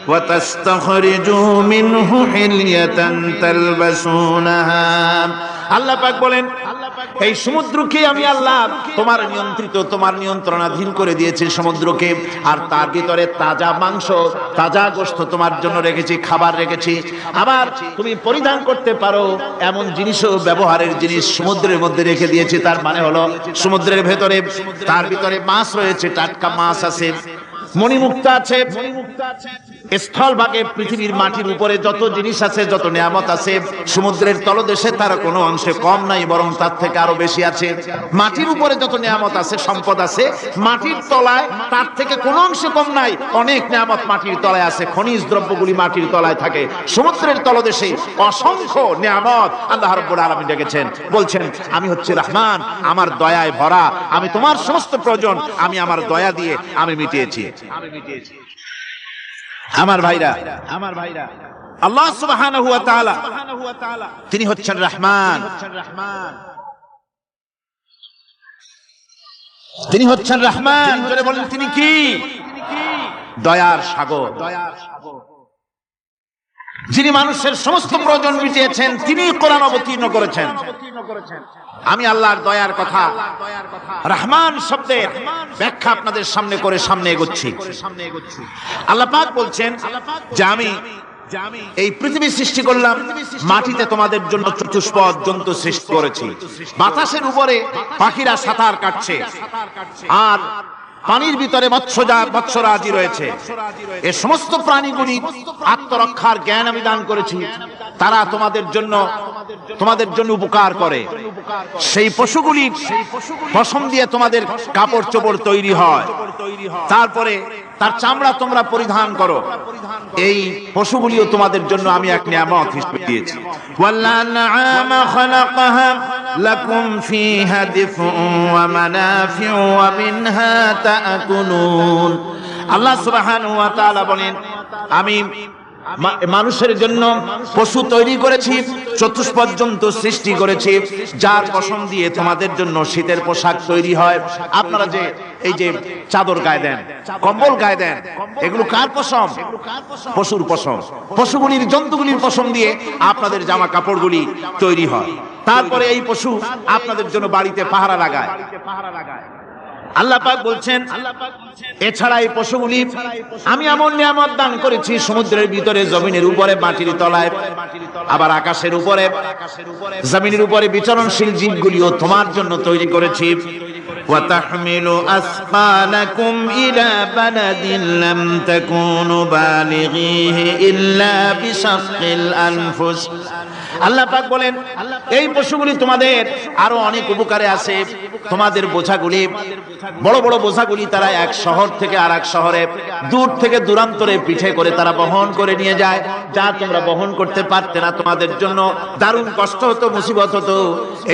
ওয়া তাস্তাখরিজু মিনহু হিলিয়াতান তালবাসুনাহা আল্লাহ পাক বলেন এই সমুদ্রকে আমি আল্লাহ তোমার নিয়ন্ত্রিত, তোমার নিয়ন্ত্রণাধীন করে দিয়েছি সমুদ্রকে, আর তার ভিতরে তাজা মাংস, তাজা গোশত তোমার জন্য রেখেছি, খাবার রেখেছি। আবার তুমি পরিধান করতে পারো এমন জিনিসও, ব্যবহারের জিনিস সমুদ্রের মধ্যে রেখে দিয়েছি। তার মানে হলো সমুদ্রের ভেতরে, তার ভিতরে মাছ রয়েছে, টাটকা মাছ আছে, মণিমুক্তা আছে। স্থলভাগে পৃথিবীর মাটির উপরে যত জিনিস আছে, যত নিয়ামত আছে, সমুদ্রের তলদেশে তার কোনো অংশে কম নাই, বরং তার থেকে আরো বেশি আছে। মাটির উপরে যত নিয়ামত আছে, সম্পদ আছে, মাটির তলায় তার থেকে কোনো অংশে কম নাই। অনেক নিয়ামত মাটির তলায় আছে, খনিজ দ্রব্যগুলি মাটির তলায় থাকে। সমুদ্রের তলদেশে অসংখ্য নিয়ামত আল্লাহ রাব্বুল আলামিন রেখেছেন। বলছেন আমি হচ্ছে রহমান, আমার দয়ায় ভরা, আমি তোমার সমস্ত প্রয়োজন আমি আমার দয়া দিয়ে আমি মিটিয়েছি। আমার ভাইরা, আল্লাহ সুবহানাহু ওয়া তাআলা তিনি হচ্ছেন রহমান, তিনি হচ্ছেন রহমান। জোরে বলেন তিনি কি? দয়ার সাগর। যিনি মানুষের সমস্ত প্রয়োজন মিটিয়েছেন, তিনি কোরআন অবতীর্ণ করেছেন। আমি আল্লাহর দয়ার কথা, রহমান শব্দের ব্যাখ্যা আপনাদের সামনে করে সামনে এগোচ্ছি। আল্লাহ পাক বলছেন যে আমি এই পৃথিবী সৃষ্টি করলাম, মাটিতে তোমাদের জন্য চতুষ্পদ জন্তু সৃষ্টি করেছি, বাতাসের উপরে পাখিরা সাঁতার কাটছে, আর পানির ভিতরে মৎস্যরাজি রয়েছে। এই সমস্ত প্রাণীগুলি আত্মরক্ষার জ্ঞান আমি দান করেছি, তারা তোমাদের জন্য উপকার করে। সেই পশুগুলি পশম দিয়ে তোমাদের কাপড় চোপড় তৈরি হয়, তারপরে তার চামড়া তোমরা পরিধান করো। এই পশুগুলিও তোমাদের জন্য আমি এক নিয়ামত হিসেবে দিয়েছি। ওয়াল-আনআমা খালাকাহা লাকুম ফীহা দিফউন ওয়া মানাফিউ ওয়া মিনহা তা'কুলুন। আল্লাহ সুবহানাহু ওয়া তাআলা বলেন আমি মানুষের জন্য পশু তৈরি করেছি, চতুষ্পদ জন্তু সৃষ্টি করেছি, যার পশম দিয়ে তোমাদের জন্য শীতের পোশাক তৈরি হয়। আপনারা যে এই যে চাদর গায়ে দেন, কম্বল গায়ে দেন, এগুলো কার পশম? পশুর পশম। পশুগুলির, জন্তুগুলির পশম দিয়ে আপনাদের জামা কাপড়গুলি তৈরি হয়। তারপরে এই পশু আপনাদের জন্য বাড়িতে পাহারা লাগায়। আল্লাহ পাক বলছেন এছাড়া এই পশুগুলি আমি এমন নিয়ামত দান করেছি সমুদ্রের ভিতরে, জমিনের উপরে, মাটির তলায়, আবার আকাশের উপরে, জমিনের উপরে বিচরণশীল জীবগুলিও তোমার জন্য তৈরি করেছি। وَتَحْمِلُ أَثْقَالَكُمْ إِلَى بَلَدٍ لَّمْ تَكُونُوا بَالِغِيهِ إِلَّا بِشَقِّ الْأَنفُسِ। আল্লাহ পাক বলেন এই পশুগুলি তোমাদের আরো অনেক উপকারে আছে। তোমাদের বোঝাগুলি, বড় বড় বোঝাগুলি তারা এক শহর থেকে আরেক শহরে, দূর থেকে দূরান্তরে পিঠে করে তারা বহন করে নিয়ে যায়, যা তোমরা বহন করতে পারতে না। তোমাদের জন্য দারুণ কষ্ট হতো, মুসিবত হতো।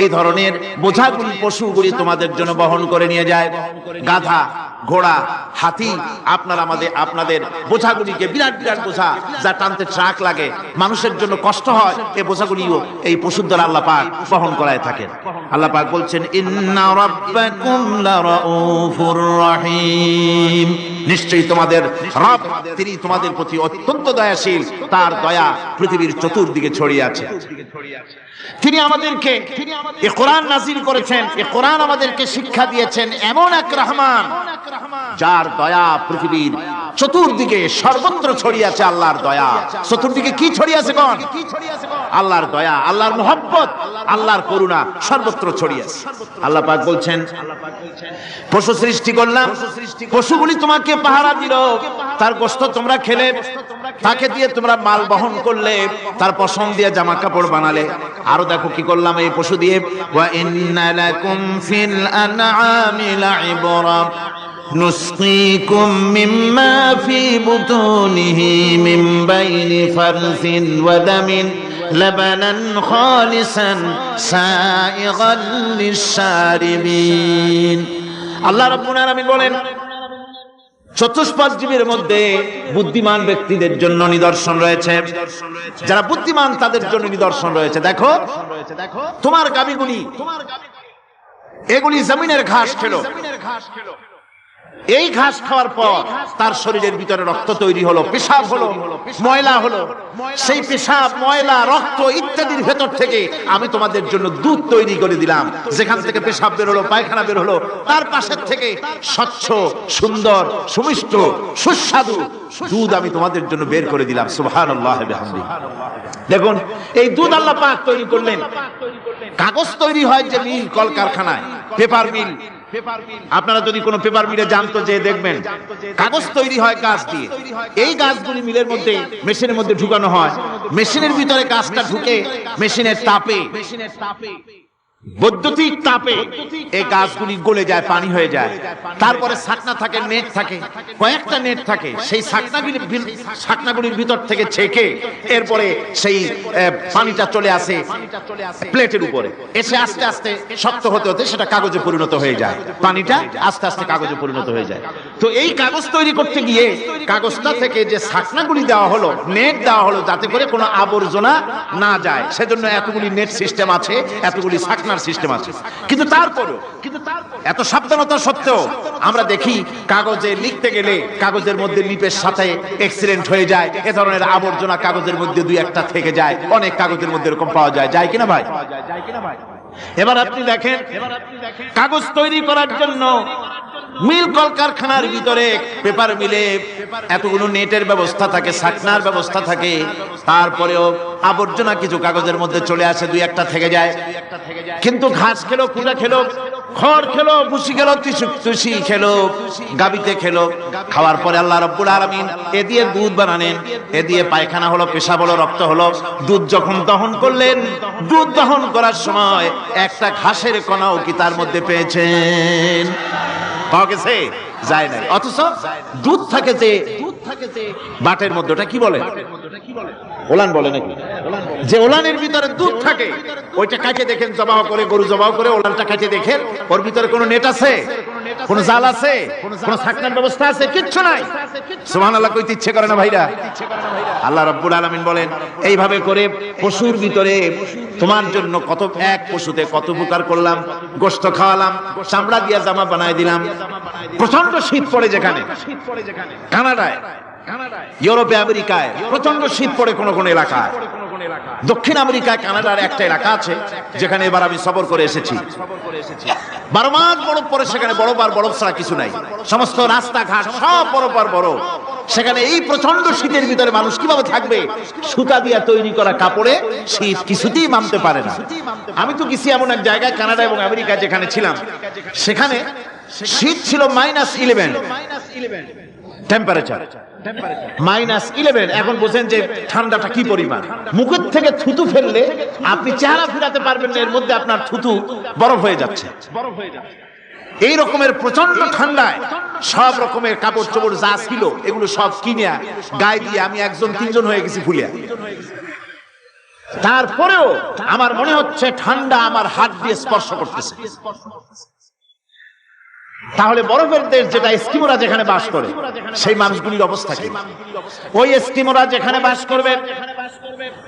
এই ধরনের বোঝাগুলি, পশুগুলি তোমাদের জন্য বহন করে নিয়ে যায়। গাধা, ঘোড়া, হাতি আপনাদের বোঝাগুলিকে, বিরাট বিরাট বোঝা যা টানতে ট্রাক লাগে, মানুষের জন্য কষ্ট হয়, এই বোঝাগুলিও এই পশুর দ্বারা আল্লাহ পাক বহন করায় থাকেন। আল্লাহ পাক বলছেন ইন্না রাব্বাকুম লারাউফুর রহিম। নিশ্চয়ই তোমাদের রব, তিনি তোমাদের প্রতি অত্যন্ত দয়াশীল, তার দয়া পৃথিবীর চতুর্দিকে ছড়িয়ে আছে। তিনি আমাদেরকে এই কোরআন নাযিল করেছেন, এই কোরআন আমাদেরকে শিক্ষা দিয়েছেন এমন এক রহমান যার দয়া পৃথিবীর চতুর্দিকে সর্বত্র ছড়িয়ে আছে। আল্লাহর দয়া চতুর্দিকে কি ছড়িয়ে আছে? কোন? আল্লাহর দয়া, আল্লাহর মহব্বত, আল্লাহর করুণা সর্বত্র ছড়িয়ে আছে। আল্লাহ পাক বলছেন পশু সৃষ্টি করলাম, পশুগুলি তোমাকে পাহারা দিল, তার গোশত তোমরা খেলে, তাকে দিয়ে তোমরা মাল বহন করলে, তার পশম দিয়ে জামা কাপড় বানালে। আরো দেখো কি করলাম এই পশু দিয়ে, ওয়া ইন্না লাকুম ফিল আনআমি লাইবরা نسقيكم مما في بطونه من بين فرث ودم لبنا خالصا سائغا للشاربين। আল্লাহ রাব্বুল আলামিন বলেন চতুষ্পদ জীবের মধ্যে বুদ্ধিমান ব্যক্তিদের জন্য নিদর্শন রয়েছে। যারা বুদ্ধিমান তাদের জন্য নিদর্শন রয়েছে। দেখো তোমার গাভীগুলি, এগুলি জমিনের ঘাস খেলো, এই ঘাস খাওয়ার পর তার শরীরের ভিতরে রক্ত তৈরি হলো, পেশাব হলো, ময়লা হলো। সেই পেশাব, ময়লা, রক্ত ইত্যাদির ভেতর থেকে আমি তোমাদের জন্য দুধ তৈরি করে দিলাম। যেখান থেকে পেশাব বের হলো, পায়খানা বের হলো, তার পাশের থেকে স্বচ্ছ, সুন্দর, সুমিষ্ট, সুস্বাদু দুধ আমি তোমাদের জন্য বের করে দিলাম। সুবহানাল্লাহ ওয়া বিহামদিহি। দেখুন, এই দুধ আল্লাহ পাক তৈরি করলেন। কাগজ তৈরি হয় যে মিল, কলকারখানায়, পেপার মিল। আপনারা যদি কোনো পেপার মিলে জানতো যে দেখবেন কাগজ তৈরি হয় গাছ দিয়ে। এই গাছগুলি মিলের মধ্যে, মেশিনের মধ্যে ঢুকানো হয়। মেশিনের ভিতরে গাছটা ঢুকে মেশিনের তাপে, বৈদ্যুতিক তাপে এই গাছগুলি গলে যায়, পানি হয়ে যায়। তারপরে ছাকনা থাকে, নেট থাকে, কয়েকটা নেট থাকে। সেই ছাকনাগুলির ভিতর থেকে ছেঁকে এরপরে সেই পানিটা চলে আসে প্লেটের উপরে, এসে আস্তে আস্তে শক্ত হতে হতে সেটা কাগজে পরিণত হয়ে যায়। পানিটা আস্তে আস্তে কাগজে পরিণত হয়ে যায়। তো এই কাগজ তৈরি করতে গিয়ে কাগজটা থেকে যে ছাকনাগুলি দেওয়া হলো, নেট দেওয়া হলো, যাতে করে কোনো আবর্জনা না যায়, সেজন্য এতগুলি নেট সিস্টেম আছে, এতগুলি ছাকনা সিস্টেম আছে। কিন্তু তারপরেও, এত সাবধানতা সত্ত্বেও আমরা দেখি কাগজে লিখতে গেলে কাগজের মধ্যে লিপের সাথে অ্যাক্সিডেন্ট হয়ে যায়। এ ধরনের আবর্জনা কাগজের মধ্যে দুই একটা থেকে যায়। অনেক কাগজের মধ্যে এরকম পাওয়া যায়, যায় কিনা ভাই? এবার আপনি দেখেন, কাগজ তৈরি করার জন্য মিল কলকারখানার ভিতরে, পেপার মিলে এতগুলো নেটের ব্যবস্থা থাকে, ছাকনার ব্যবস্থা থাকে। তারপরেও আবর্জনা কিছু কাগজের মধ্যে চলে আসে, দুই একটা থেকে যায়। কিন্তু ঘাস খেলো, কুড়া খেলো, খড় খেলো, ভুসি খেলো, তুষি খেলো, গাবিতে খেলো, খাওয়ার পরে আল্লাহ রাব্বুল আলামিন এ দিয়ে দুধ বানালেন। এ দিয়ে পায়খানা হলো, পেশাব হলো, রক্ত হলো। দুধ যখন দহন করলেন, দুধ দহন করার সময় একটা ঘাসের কণাও কি তার মধ্যে পেয়েছেন? পাওয়া গেছে? যায় নাই। অথচ দুধ থাকে যে বাটের মধ্যে, ওটা কি বলে? ওলান বলে নাকি? যে ওলানের ভিতরে দুধ থাকে, ওইটা কাটে দেখেন, জবাহ করে, গরু জবাহ করে ওলানটা কাটে দেখেন, ওর ভিতরে কোনো নেট আছে, কোন জাল আছে, কোন ছাকনার ব্যবস্থা আছে? কিচ্ছু নাই। সুবহানাল্লাহ কইতে ইচ্ছে করে না ভাইরা? আল্লাহ রাব্বুল আলামিন বলেন, এইভাবে করে পশুর ভিতরে তোমার জন্য কত, এক পশুতে কত উপকার করলাম। গোশত খাওয়ালাম, চামড়া দিয়া জামা বানায় দিলাম। প্রচন্ড শীত পড়ে যেখানে, কানাডায়, ইউরোপে, আমেরিকায় প্রচন্ড শীত পড়ে কোন কোন এলাকায়। দক্ষিণ আমেরিকায়, কানাডার একটা এলাকা আছে যেখানে এবার আমি সফর করে এসেছি। 12 মাস বরফ পড়ে সেখানে, বরফ আর বরফ ছাড়া কিছু নাই। সমস্ত রাস্তাঘাট সব বরফ আর বরফ। সেখানে এই প্রচন্ড শীতের ভিতরে মানুষ কিভাবে থাকবে? সুতা দিয়ে তৈরি করা কাপড়ে শীত কিছুতেই মানতে পারে না। আমি তো গেছি এমন এক জায়গায়, কানাডা এবং আমেরিকা যেখানে ছিলাম, সেখানে শীত ছিল -11 টেম্পারেচার, -11। এখন বোঝেন যে ঠান্ডাটা কি পরিমাণ। মুখের থেকে থুতু ফেললে আপনি চেহারা ফিরাতে পারবেন না, এর মধ্যে আপনার থুতু বরফ হয়ে যাচ্ছে। এই রকমের প্রচন্ড ঠান্ডায় সব রকমের কাপড় চোপড় যা ছিল এগুলো সব কিনে গায়ে দিয়ে আমি 1 3 হয়ে গেছি ফুলিয়া। তারপরেও আমার মনে হচ্ছে ঠান্ডা আমার হাত দিয়ে স্পর্শ করতেছে। তাহলে বরফের দেশ যেটা, এস্কিমোরা যেখানে বাস করে, সেই মানুষগুলির অবস্থা কি? ওই এস্কিমোরা যেখানে বাস করবে,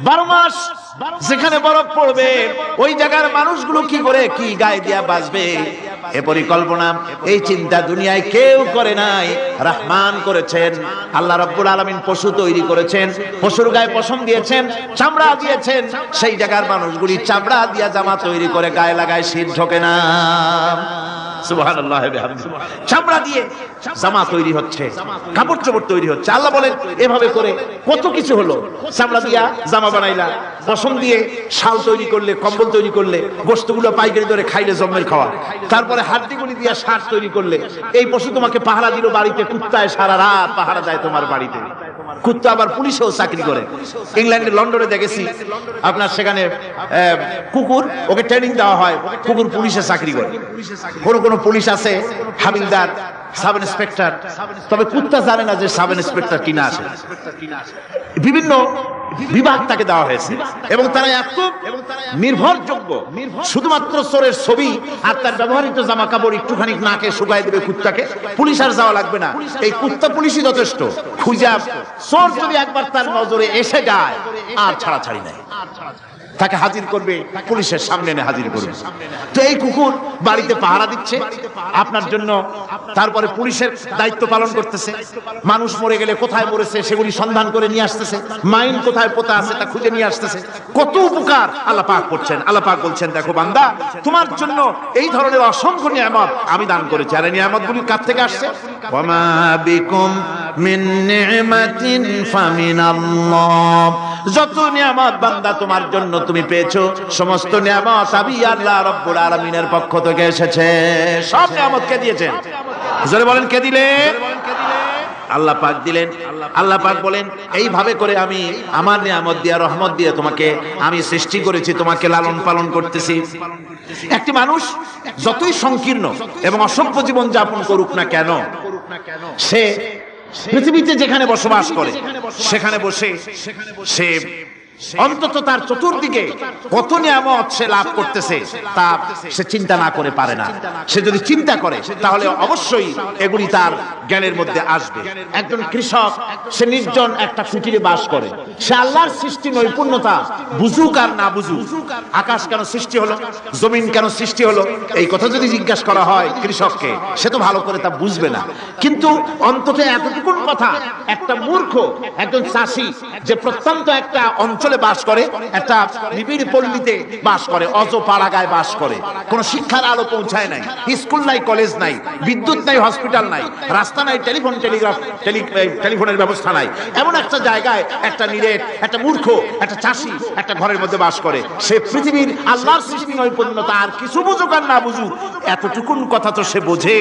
12 মাস যেখানে বরফ পড়বে, ওই জায়গার মানুষগুলো কি করে, কি গায়ে দিয়া বাঁচবে? এ পরিকল্পনা, এই চিন্তা দুনিয়ায় কেউ করে নাই, রহমান করেছেন। আল্লাহ রাব্বুল আলামিন পশু তৈরি করেছেন, পশুর গায়ে পশম দিয়েছেন, চামড়া দিয়েছেন। সেই জায়গার মানুষগুলি চামড়া দিয়া জামা তৈরি করে গায়ে লাগায়, শীত ঢোকে না। সুবহানাল্লাহ ওয়া বিহামদিহি। চামড়া দিয়ে জামা তৈরি হচ্ছে, কাপড় চোপড় তৈরি হচ্ছে। আল্লাহ বলেন, এভাবে করে কত কিছু হলো। চামড়া দিয়া জামা বানাইলা, পশম দিয়ে শাল তৈরি করলে, কম্বল তৈরি করলে, গোশতগুলো পাইকারি দরে খাইলে জম্মের খাওয়া। তারপরে হাড্ডিগুলি দিয়া শার্ট তৈরি করলে। এই পশু তোমাকে পাহারা দিল বাড়িতে, কুত্তায় সারা রাত পাহারা দেয় তোমার বাড়িতে। কুত্তা আবার পুলিশেও চাকরি করে। ইংল্যান্ডে, লন্ডনে দেখেছি আপনার, সেখানে কুকুর, ওকে ট্রেনিং দেওয়া হয়, কুকুর পুলিশে চাকরি করে। কোন কোন পুলিশ আছে হাবিলদার, সাব ইন্সপেক্টর, তবে কুত্তা জানে না যে সাব ইন্সপেক্টর কিনা আছে। বিভিন্ন বিভাগ তাকে দেওয়া হয়েছে এবং তারা এত নির্ভরযোগ্য, শুধুমাত্র চোরের ছবি আর তার ব্যবহৃত জামা কাপড় একটুখানি নাকে শুকাই দেবে কুত্তাকে, পুলিশ আর যাওয়া লাগবে না। এই কুত্তা পুলিশই যথেষ্ট। খুঁজা চোর যদি একবার তার নজরে এসে যায় আর ছাড়াছাড়ি নাই। তাকে হাজির করবে, পুলিশের সামনে এনে হাজির করবে। তো এই কুকুর বাড়িতে পাহারা দিচ্ছে আপনার জন্য, তারপরে পুলিশের দায়িত্ব পালন করতেছে। মানুষ মরে গেলে কোথায় মরেছে সেগুলি সন্ধান করে নিয়ে আসতেছে, মাইন কোথায় পোতা আছে তা খুঁজে নিয়ে আসতেছে। কত উপকার আল্লাহ পাক করছেন। আল্লাহ পাক বলছেন, দেখো বান্দা, তোমার জন্য এই ধরনের অসংখ্য নিয়ামত আমি দান করেছি। আর এই নিয়ামতগুলি কার থেকে আসছে? ওয়ামা বিকুম মিন নি'মাতিন ফামিনাল্লাহ। যত নিয়ামত বান্দা তোমার জন্য তুমি পেয়েছো, সমস্ত নিয়ামত আমি আল্লাহ রাব্বুল আলামিনের পক্ষ থেকে এসেছে। সব নিয়ামত কে দিয়েছেন? জোরে বলেন, কে দিলেন? আল্লাহ পাক দিলেন। আল্লাহ পাক বলেন, এইভাবে করে আমি আমার নিয়ামত দিয়ে, রহমত দিয়ে তোমাকে আমি সৃষ্টি করেছি, তোমাকে লালন পালন করতেছি। একটি মানুষ যতই সংকীর্ণ এবং অসভ্য জীবন যাপন করুক না কেন, সে পৃথিবীতে যেখানে বসবাস করে সেখানে বসে সে অন্তত তার চতুর্দিকে কত নিয়ামত সে লাভ করতেছে তা সে চিন্তা না করে পারে না। সে যদি চিন্তা করে তাহলে অবশ্যই এগুলি তার জ্ঞানের মধ্যে আসবে। একজন কৃষক, সে নির্জন একটা কুটিরে বাস করে। সে আল্লাহর সৃষ্টি নৈপুণ্যতা বুঝুক আর না বুঝুক, আকাশ কেন সৃষ্টি হলো, জমিন কেন সৃষ্টি হলো, এই কথা যদি জিজ্ঞাসা করা হয় কৃষককে, সে তো ভালো করে তা বুঝবে না। কিন্তু অন্তত এতটুকু কথা একটা মূর্খ, একজন চাষি যে প্রত্যন্ত একটা অঞ্চলে বাস করে, একটা নিবিড় পল্লীতে বাস করে, অজপাড়াগায় বাস করে, কোন শিক্ষার আলো পৌঁছায় নাই, স্কুল নাই, কলেজ নাই, বিদ্যুৎ নাই, হসপিটাল নাই, রাস্তা নাই, টেলিফোনের ব্যবস্থা নাই, এমন একটা জায়গায় একটা নিরেট, একটা মূর্খ, একটা চাষি একটা ঘরের মধ্যে বাস করে। সে পৃথিবীর আল্লাহর সৃষ্টি নৈপুণ্যতা আর কিছু বুঝুক আর না বুঝুক, এতটুকুন কথা তো সে বোঝে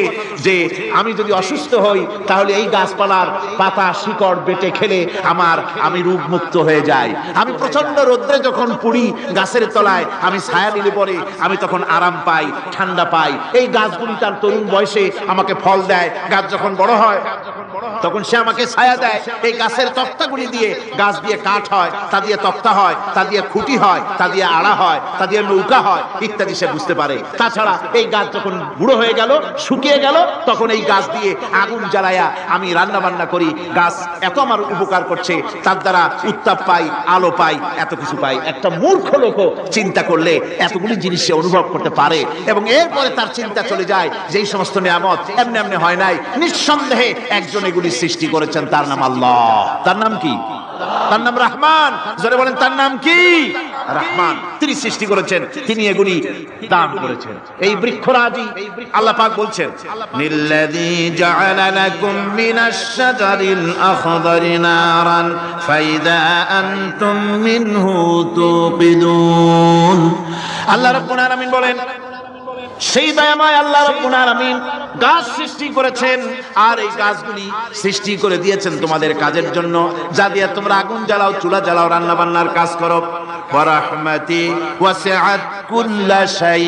যে আমি যদি অসুস্থ হই তাহলে এই গাছপালার পাতা শিকড় বেটে খেলে আমি রোগ মুক্ত হয়ে যাই। আমি প্রচন্ড রোদ্রে যখন পুড়ি গাছের তলায়, আমি ছায়া নিলে পরে আমি তখন আরাম পাই, ঠান্ডা পাই। এই গাছগুলি তার তরুণ বয়সে আমাকে ফল দেয়, গাছ যখন বড় হয় তখন সে আমাকে ছায়া দেয়। এই গাছের তক্তাগুলি দিয়ে, গাছ দিয়ে কাঠ হয়, তা দিয়ে তক্তা হয়, তা দিয়ে খুঁটি হয়, তা দিয়ে আড়া হয়, তা দিয়ে নৌকা হয় ইত্যাদি সে বুঝতে পারে। তাছাড়া এই গাছ যখন বুড়ো হয়ে গেল, শুকিয়ে গেল, তখন এই গাছ দিয়ে আগুন জ্বালায়া আমি রান্না বান্না করি। গাছ এত আমার উপকার করছে, তার দ্বারা উত্তাপ পাই, আলো পাই, এত কিছু পাই। একটা মূর্খ লোক চিন্তা করলে এতগুলি জিনিস সে অনুভব করতে পারে এবং এরপরে তার চিন্তা চলে যায় যে এই সমস্ত নিয়ামত এমনি এমনি হয় নাই, নিঃসন্দেহে একজন এগুলি সৃষ্টি করেছেন, তার নাম আল্লাহ। তার নাম কি? তার নাম রহমান। জোরে বলেন, তার নাম কি? রহমান। তিনি সৃষ্টি করেছেন, তিনি এগুলি দান করেছেন। এই বৃক্ষরাজি আল্লাহ পাক বলছেন, নিল্লাযী জাআলা লাকুম মিনাশ শাজারিল আখদারি নারান ফাইদা আনতুম মিনহু তুকিদুন। আল্লাহ রাব্বুল আলামিন বলেন, সেই দয়াময় আল্লাহ রাব্বুল আলামিন গাছ সৃষ্টি করেছেন, আর এই গাছগুলি সৃষ্টি করে দিয়েছেন তোমাদের কাজের জন্য, যা দিয়ে তোমরা আগুন জ্বালাও, চুলা জ্বালাও, রান্না বান্নার কাজ করো। ওয়া রাহমাতি ওয়াসিআত কুল্লা শাই।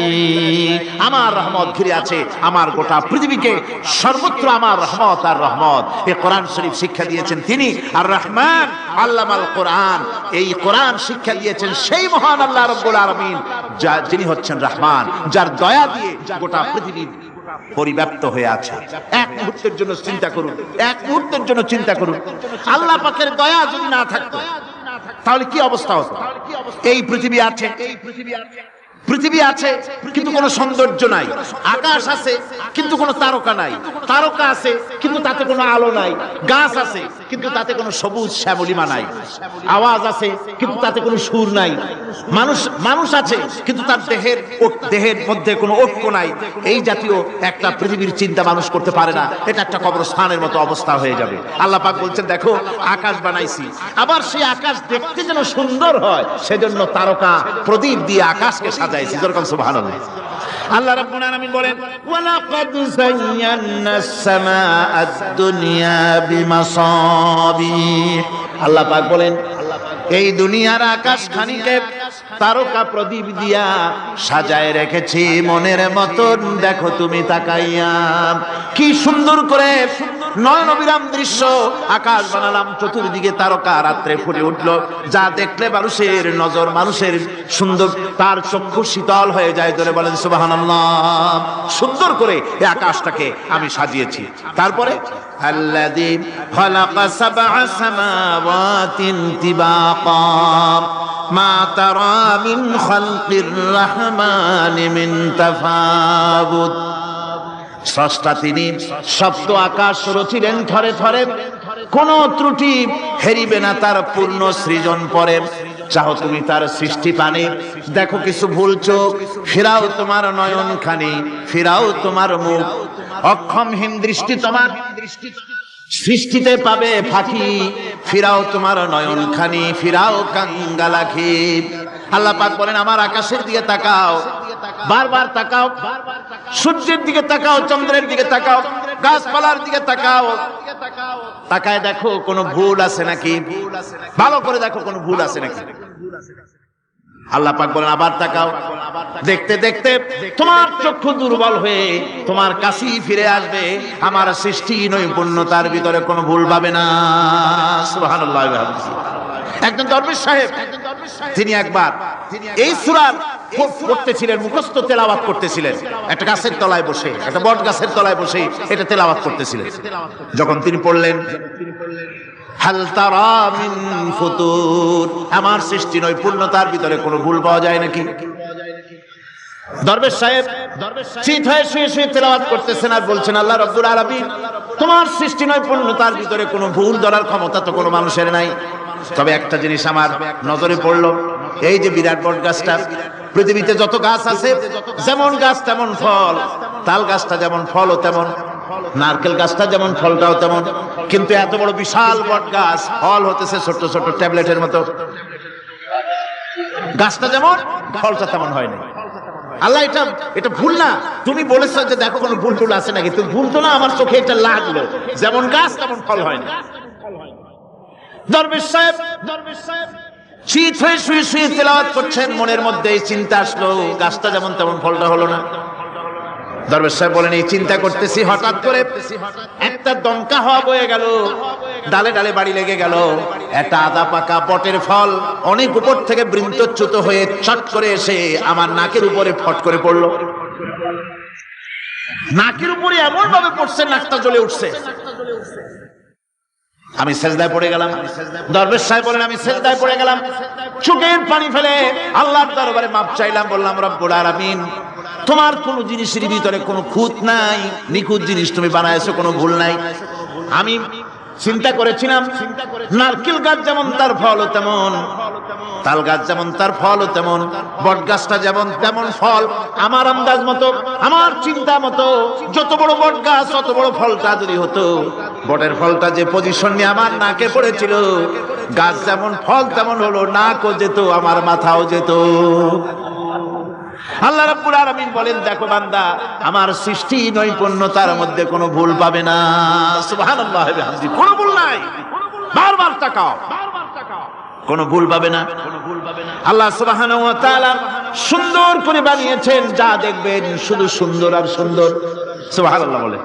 আমার রহমত ঘিরে আছে আমার গোটা পৃথিবীকে, সর্বত্র আমার রহমত আর রহমত। এই কোরআন শরীফ শিক্ষা দিয়েছেন তিনি, আর রহমান আল্লামাল কোরআন। এই কোরআন শিক্ষা দিয়েছেন সেই মহান আল্লাহ রাব্বুল আলামিন, যিনি হচ্ছেন রহমান, যার দয়া দিয়ে গোটা পৃথিবী পরিব্যাপ্ত হয়ে আছে। এক মুহূর্তের জন্য চিন্তা করুন, এক মুহূর্তের জন্য চিন্তা করুন, আল্লাহ পাকের দয়া যদি না থাকতো তাহলে কি অবস্থা হতো? এই পৃথিবী আছে, পৃথিবী আছে কিন্তু কোনো সৌন্দর্য নাই, আকাশ আছে কিন্তু কোনো তারকা নাই, তারকা আছে কিন্তু তাতে কোনো আলো নাই, গাছ আছে কিন্তু তাতে কোনো সবুজ শ্যামলিমা নাই, আওয়াজ আছে কিন্তু তাতে কোনো সুর নাই, মানুষ আছে কিন্তু তার দেহের মধ্যে কোনো ঐক্য নাই। এই জাতীয় একটা পৃথিবীর চিন্তা মানুষ করতে পারে না। এটা একটা কবরস্থানের মতো অবস্থা হয়ে যাবে। আল্লাহ পাক বলছেন, দেখো আকাশ বানাইছি, আবার সেই আকাশ দেখতে যেন সুন্দর হয় সেজন্য তারকা প্রদীপ দিয়ে আকাশকে সাজাইছি। সুবহানাল্লাহ। আল্লাহ রাব্বুল আলামিন বলেন, ওয়ালাকাদ যায়্যানাস সামাআদ দুনিয়া বিমাসাবিহ। আল্লাহ পাক বলেন, এই দুনিয়ার আকাশ খানিকে তারকা প্রদীপ দিয়া সাজায় রেখেছি মনের মতন। দেখো তুমি তাকাইয়া কি সুন্দর করে নয়ন অবিরাম দৃশ্য, আকাশ বানালাম, চতুর্দিকে তারকা রাত্রে ফুটে উঠলো, যা দেখলে মানুষের নজর, মানুষের সুন্দর, তার চক্ষু শীতল হয়ে যায়। ধরে বলেন সুবহানাল্লাহ। সুন্দর করে এই আকাশটাকে আমি সাজিয়েছি। তারপরে আল্লাযী খালাকা সাবআ সামাওয়াতিন তিবাকা মা তারা মিন খালকির রহমানি মিন তাফাউত। স্রষ্টা তিনি, সপ্ত আকাশ রচিলেন থরে থরে, কোন ত্রুটি হেরিবে না তার পূর্ণ সৃজন পরে। চাও তুমি তার সৃষ্টি পানে, দেখো কিছু ভুল চোখ, ফিরাও তোমার নয়ন খানি, ফিরাও তোমার মুখ, অক্ষমহীন দৃষ্টি তোমার সৃষ্টিতে পাবে ফাঁকি, ফিরাও তোমার নয়ন খানি, ফিরাও কাঙ্গালাখি। আল্লাহ পাক বলেন আমার আকাশের দিকে তাকাও, বারবার তাকাও, সূর্যের দিকে তাকাও, চন্দ্রের দিকে তাকাও, গাছপালার দিকে তাকাও, তাকায় দেখো কোনো ভুল আছে নাকি, ভালো করে দেখো কোনো ভুল আছে নাকি। আল্লাহ পাক বলেন আবার তাকাও, দেখতে দেখতে তোমার চক্ষু দুর্বল হয়ে তোমার কাছেই ফিরে আসবে। আমার সৃষ্টি নৈপুণ্যতার ভিতরে কোনো ভুল পাবে না। সুবহানাল্লাহ। একজন দরবেশ সাহেব, তিনি একবার এই সূরা পড়তেছিলেন, মুখস্থ তেলাওয়াত করতেছিলেন, একটা গাছের তলায় বসে, একটা বট গাছের তলায় বসে এটা তেলাওয়াত করতেছিলেন। যখন তিনি পড়লেন হাল তারা মিন ফুতুর, আমার সৃষ্টি নৈপুণ্যতার ভিতরে কোনো ভুল পাওয়া যায় নাকি? দরবেশ সাহেব চিত হয়ে শুয়ে শুয়ে তেলাওয়াত করতেছেন আর বলছেন আল্লাহ রাব্বুল আলামিন, তোমার সৃষ্টি নৈপুণ্যতার ভিতরে কোনো ভুল ধরার ক্ষমতা তো কোনো মানুষের নাই। তবে একটা জিনিস আমার নজরে পড়লো, এই যে বিরাট বট গাছটা, পৃথিবীতে যত গাছ আছে যেমন গাছ তেমন ফল, তাল গাছটা যেমন ফলও তেমন, নারকেল গাছটা যেমন ফলটাও তেমন, কিন্তু এত বড় বিশাল বট গাছ ফল হতেছে ছোট ছোট ট্যাবলেটের মতো। গাছটা যেমন ফলটা তেমন হয়নি। আল্লাহ এটা ভুল না, তুমি বলেছো যে দেখো কোনো ভুল টুল আছে নাকি, তুমি ভুল তো না, আমার চোখে এটা লাগলো, যেমন গাছ তেমন ফল হয়নি। দরবেশ সাহেব চিত হয়ে শুয়ে শুয়ে তেলাওয়াত করছেন, মনের মধ্যে এই চিন্তা আসলো, গাছটা যেমন তেমন ফলটা হলো না। দরবেশ সাহেব বলেন এই চিন্তা করতেছি, হঠাৎ করে একটা দমকা হাওয়া বয়ে গেল, ডালে ডালে বাড়ি লেগে গেল, একটা আদা পাকা বটের ফল অনেক উপর থেকে বৃন্তচ্যুত হয়ে চট করে এসে আমার নাকের উপরে ফট করে পড়লো। নাকের উপরে এমন ভাবে পড়ছে নাকটা জ্বলে উঠছে। আমি সেজদায় পড়ে গেলাম। দরবেশ সাহেব বলেন আমি সেজদায় পড়ে গেলাম, চোখের পানি ফেলে আল্লাহর দরবারে মাপ চাইলাম, বললাম রব্বুল আলামিন, তোমার কোন জিনিসের ভিতরে কোনো খুঁত নাই, নিখুঁত জিনিস তুমি বানাইছো, কোনো ভুল নাই। আমি চিন্তা করেছিলাম নারকেল গাছ যেমন তার ফল তেমন, তাল গাছ যেমন তার ফল তেমন, বট গাছটা যেমন তেমন ফল। আমার আন্দাজ মতো, আমার চিন্তা মতো যত বড় বট গাছ অত বড় ফলটা যদি হতো, বটের ফলটা যে পজিশন নিয়ে আমার নাকে পড়েছিল, গাছ যেমন ফল তেমন হলো, নাকও যেত, আমার মাথাও যেত। আল্লাহ রাব্বুল আলামিন বলেন দেখো বান্দা, আমার সৃষ্টি নৈপুণ্যতার মধ্যে কোনো ভুল পাবে না। সুবহানাল্লাহ, কোনো ভুল নাই, বারবার তাকাও, কোনো ভুল পাবে না। আল্লাহ সুবহানাহু ওয়া তাআলা সুন্দর করে বানিয়েছেন, যা দেখবেন শুধু সুন্দর আর সুন্দর। সুবহানাল্লাহ বলে,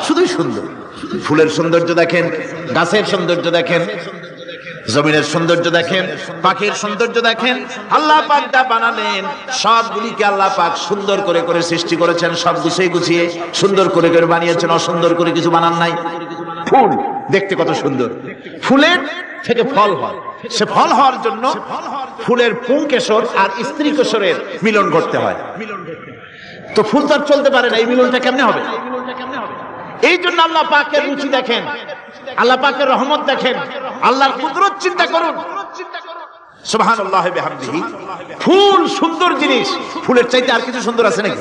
শুধুই সুন্দর। ফুলের সৌন্দর্য দেখেন, গাছের সৌন্দর্য দেখেন, জমিনের সৌন্দর্য দেখেন, পাখির সৌন্দর্য দেখেন। আল্লাহ পাক যা বানালেন সবগুলিকে আল্লাহ পাক সুন্দর করে করে সৃষ্টি করেছেন, সব গুছিয়ে গুছিয়ে সুন্দর করে করে বানিয়েছেন, অসুন্দর করে কিছু বানান নাই। ফুল দেখতে কত সুন্দর, ফুলের থেকে ফল হয়, সে ফল হওয়ার জন্য ফুলের পুংকেশর আর স্ত্রী কেশরের মিলন ঘটতে হয়। তো ফুল তো আর চলতে পারে না, এই মিলনটা কেমনে হবে? এই জন্য আল্লাহ পাকের রুচি দেখেন, আল্লাহ পাকের রহমত দেখেন, আল্লাহর কুদরত চিন্তা করুন। সুবহানাল্লাহ বিহামদিহি। ফুল সুন্দর জিনিস, ফুলের চাইতে আর কিছু সুন্দর আছে নাকি?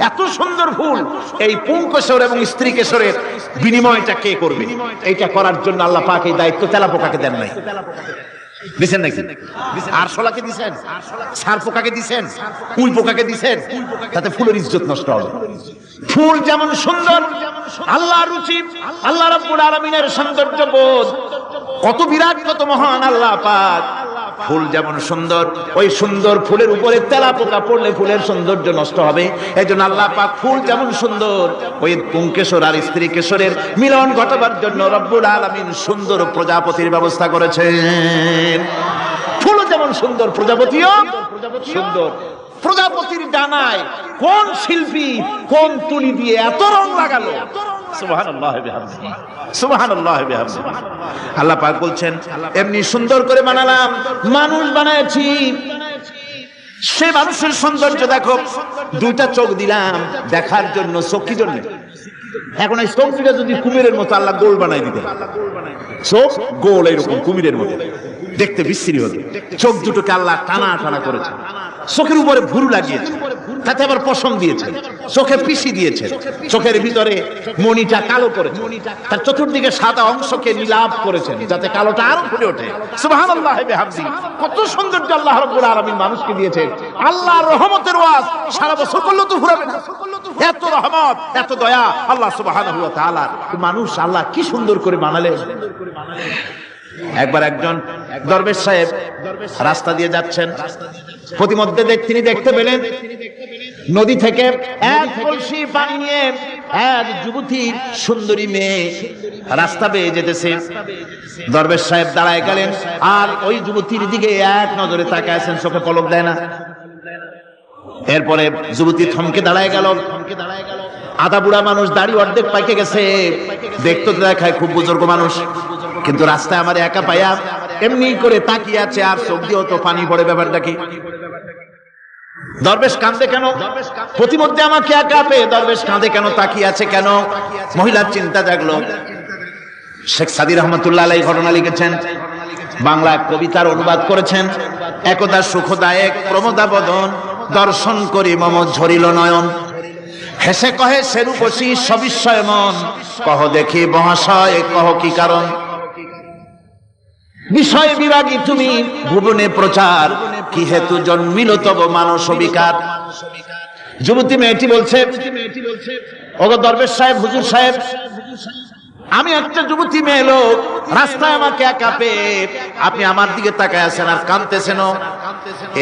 এত সুন্দর ফুল, এই পুংকেশর এবং স্ত্রী কেশরের বিনিময়টা কে করবে? এইটা করার জন্য আল্লাহ পাক এই দায়িত্ব তেলাপোকাকে দেন নাই, দিছেন নাকি? আরশোলাকে দিছেন, সার পোকাকে দিছেন, কুই পোকাকে দিছেন, তাতে ফুলের ইজ্জত নষ্ট হবে। ফুল যেমন সুন্দর, আল্লাহর রুচি, আল্লাহ রাব্বুল আলামিনের সৌন্দর্য বোধ কত বিরাট, কত মহান আল্লাহ পাক। ফুল যেমন সুন্দর, ওই সুন্দর ফুলের উপরে তেলাপোকা পড়লে ফুলের সৌন্দর্য নষ্ট হবে। এজন্য আল্লাহ পাক ফুল যেমন সুন্দর, ওই পুংকেশর আর স্ত্রী কেশরের মিলন ঘটাবার জন্য রব্বুল আলামিন সুন্দর প্রজাপতির ব্যবস্থা করেছেন। ফুল যেমন সুন্দর, প্রজাপতিও সুন্দর। প্রজাপতির ডানায় কোন শিল্পী কোন তুলি দিয়ে এত রং লাগালো? সুবহানাল্লাহ বিহামদিহি, সুবহানাল্লাহ বিহামদিহি। আল্লাহ পাক বলছেন এমনি সুন্দর করে বানালাম, মানুষ বানাইছি, সে মানুষের সৌন্দর্য দেখো। দুইটা চোখ দিলাম দেখার জন্য, চোখ কি জন্য? এখন এই চোখ দুটা যদি কুমিরের মতো আল্লাহ গোল বানাই দিতেন, চোখ গোল এরকম কুমিরের মতো দেখতে বিশ্রী হতো। চোখ দুটোকে আল্লাহ টানা টানা করেছে, চোখের উপরে ভুরু লাগিয়েছে, তাতে আবার পশম দিয়েছে, চোখে পিসি দিয়েছে, চোখের ভিতরে মণিটা কালো করেছে, তার চতুর্দিকে সাদা অংশকে নীলাভ করেছেন যাতে কালোটা আরো ফুটে ওঠে। সুবহানাল্লাহ বিহামদিহি। কত সৌন্দর্য আল্লাহ রাব্বুল আলামিন মানুষকে দিয়েছেন। আল্লাহর রহমতের ওয়াজ সারা বছর করলেও তো ফুরাবে না, এত রহমত এত দয়া আল্লাহ সুবহানাহু ওয়া তাআলা। মানুষ আল্লাহ কি সুন্দর করে বানালেন। একবার একজন দরবেশ সাহেব রাস্তা দিয়ে যাচ্ছেন, প্রতিমধ্যে তিনি দেখতে পেলেন নদী থেকে এক কলসি পানি নিয়ে এক যুবতী সুন্দরী মেয়ে রাস্তা বেয়ে যেতেছে। দরবেশ সাহেব দাঁড়ায় গেলেন আর ওই যুবতীর দিকে এক নজরে তাকায় আছেন, চোখে পলক দেয় না। এরপরে যুবতী থমকে দাঁড়ায় গেল। আধা বুড়া মানুষ, দাড়ি অর্ধেক পাইকে গেছে, দেখতে দেখায় খুব বুজুর্গ মানুষ, কিন্তু রাস্তায় আমার একা পাইয়া এমনি করে তাকিয়ে আছে আর চোখ দিয়েও তো পানি পড়ে। ব্যাপারটা কি? দরবেশ কাঁদে কেন? প্রতিমধ্যে আমাকে একা পেয়ে দরবেশ কাঁদে কেন, তাকিয়ে আছে কেন? মহিলার চিন্তা জাগলো। শেখ সাদী রহমতুল্লাহ আলাইহি ঘটনা লিখেছেন, বাংলা কবিতার অনুবাদ করেছেন। একদা সুখদায়ক প্রমোদাবদন দর্শন করি মম ঝরিল নয়ন, হেসে কহে সেরূপসী সবিস্ময় মন, কহ দেখি মহাশয় কহ কি কারণ। বিষয় বিরাগী তুমি ভুবনে প্রচার, কি হেতু জন্মিল তব মানস বিকার। যুবতী মেয়েটি বলছে, ওগো দরবেশ সাহেব, হুজুর সাহেব, আমি একটা যুবতী মেয়ে লোক, রাস্তায় আমাকে একা পেয়ে আপনি আমার দিকে তাকায় আছেন আর কাঁদতেছেন।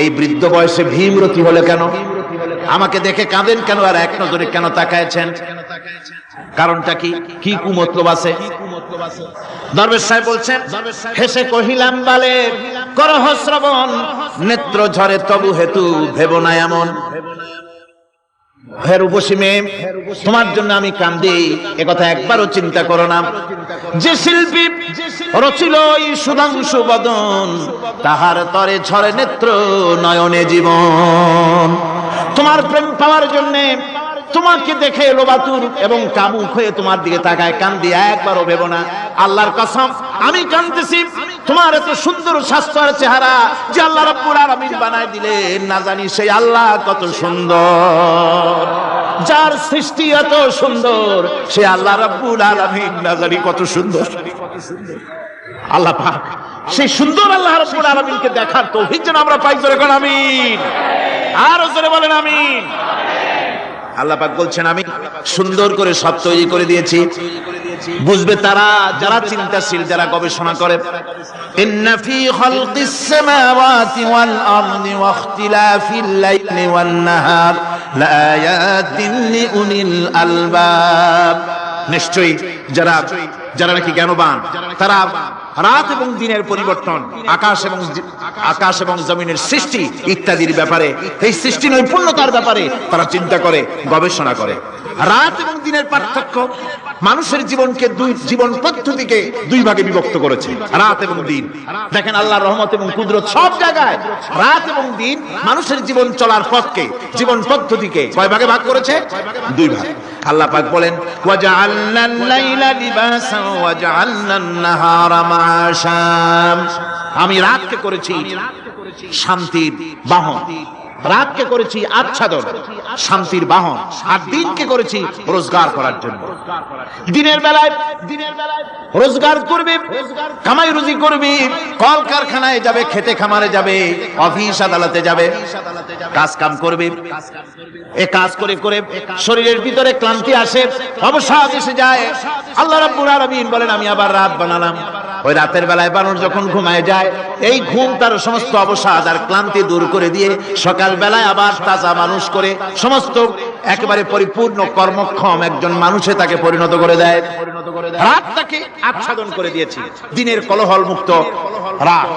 এই বৃদ্ধ বয়সে ভীমরতি হলে কেন? আমাকে দেখে কাঁদেন কেন আর এক নজরে কেন তাকায়ছেন? কারণটা কি? কি কুমতলব আছে? দরবেশ সাহেব বলছেন, হেসে কহিলাম বালে করহ শ্রবণ, নেত্র ঝরে তবু হেতু ভেব না এমন। হে রূপসী মেয়ে, তোমার জন্য আমি কান্দি, একথা একবারও চিন্তা করো না। যে শিল্পী রচিল এই সুধাংশু বদন, তাহার তরে ঝরে নেত্র নয়নে জীবন। তোমার প্রেম পাওয়ার জন্যে তোমাকে দেখে লোবাতুর এবং কামুক হয়ে তোমার দিকে তাকায় কান্দি, একবারও ভেবো না। আল্লাহর কসম আমি কাঁদতেছি, তোমার এত সুন্দর স্বাস্থ্য আর চেহারা যে আল্লাহ রাব্বুল আলামিন বানায় দিলেন, না জানি সেই আল্লাহ কত সুন্দর। যার সৃষ্টি এত সুন্দর সে আল্লাহ রাব্বুল আলামিন না জানি কত সুন্দর। আল্লাহ পাক সেই সুন্দর আল্লাহ রাব্বুল আলামিনকে দেখার তৌফিক যেন আমরা পাই। জোরে বলেন আমিন, আর জোরে বলেন আমিন। আল্লাহ পাক বলছেন আমি সুন্দর করে সব তৈরি করে দিয়েছি। বুঝবে তারা যারা চিন্তাশীল, যারা গবেষণা করে। ইন্না ফি খালকিস সামাওয়াতি ওয়াল আরদি ওয়া ইখতিলাফিল লাইলি ওয়ান নাহার লাআয়াতিন লিউলিল আলবাব। নিশ্চয়ই যারা নাকি জ্ঞানবান, তারা রাত এবং দিনের পরিবর্তন, আকাশ এবং জমিনের সৃষ্টি ইত্যাদির ব্যাপারে, এই সৃষ্টি নৈপুণ্যতার ব্যাপারে তারা চিন্তা করে, গবেষণা করে। রাত এবং দিনের পার্থক্য মানুষের জীবনকে জীবন পদ্ধতিকে দুই ভাগে বিভক্ত করেছে, রাত এবং দিন। দেখেন আল্লাহর রহমত এবং কুদরত সব জায়গায় রাত এবং দিন মানুষের জীবন চলার পথকে, জীবন পদ্ধতিকে কয় ভাগে ভাগ করেছে? দুই ভাগ। আল্লাহ পাক বলেন, ওয়াজআলনাল লাইলা লিবাসান ওয়াজআলনান নাহারা মাআশা। আমি রাতকে করেছি শান্তির বাহন, রাতকে করেছি আচ্ছাদন, শান্তির বাহন, আর দিনকে করেছি রোজগার করার জন্য। দিনের বেলায় রোজগার করবে, কামাই রুজি করবে, কল কারখানায় যাবে, খেতে খামারে যাবে, অফিস আদালতে যাবে, কাজ কাম করবে। এ কাজ করে করে শরীরের ভিতরে ক্লান্তি আসে, অবসাদ এসে যায়। আল্লাহ রাব্বুল আলামিন বলেন আমি আবার রাত বানালাম। ওই রাতের বেলায় বানর যখন ঘুমায় যায়, এই ঘুম তার সমস্ত অবসাদ আর ক্লান্তি দূর করে দিয়ে সকাল বেলায় আবার তাজা মানুষ করে সমস্ত একেবারে পরিপূর্ণ কর্মক্ষম একজন মানুষে তাকে পরিণত করে দেয়। রাতটাকে আচ্ছাদন করে দিয়েছি, দিনের কোলাহল মুক্ত রাত।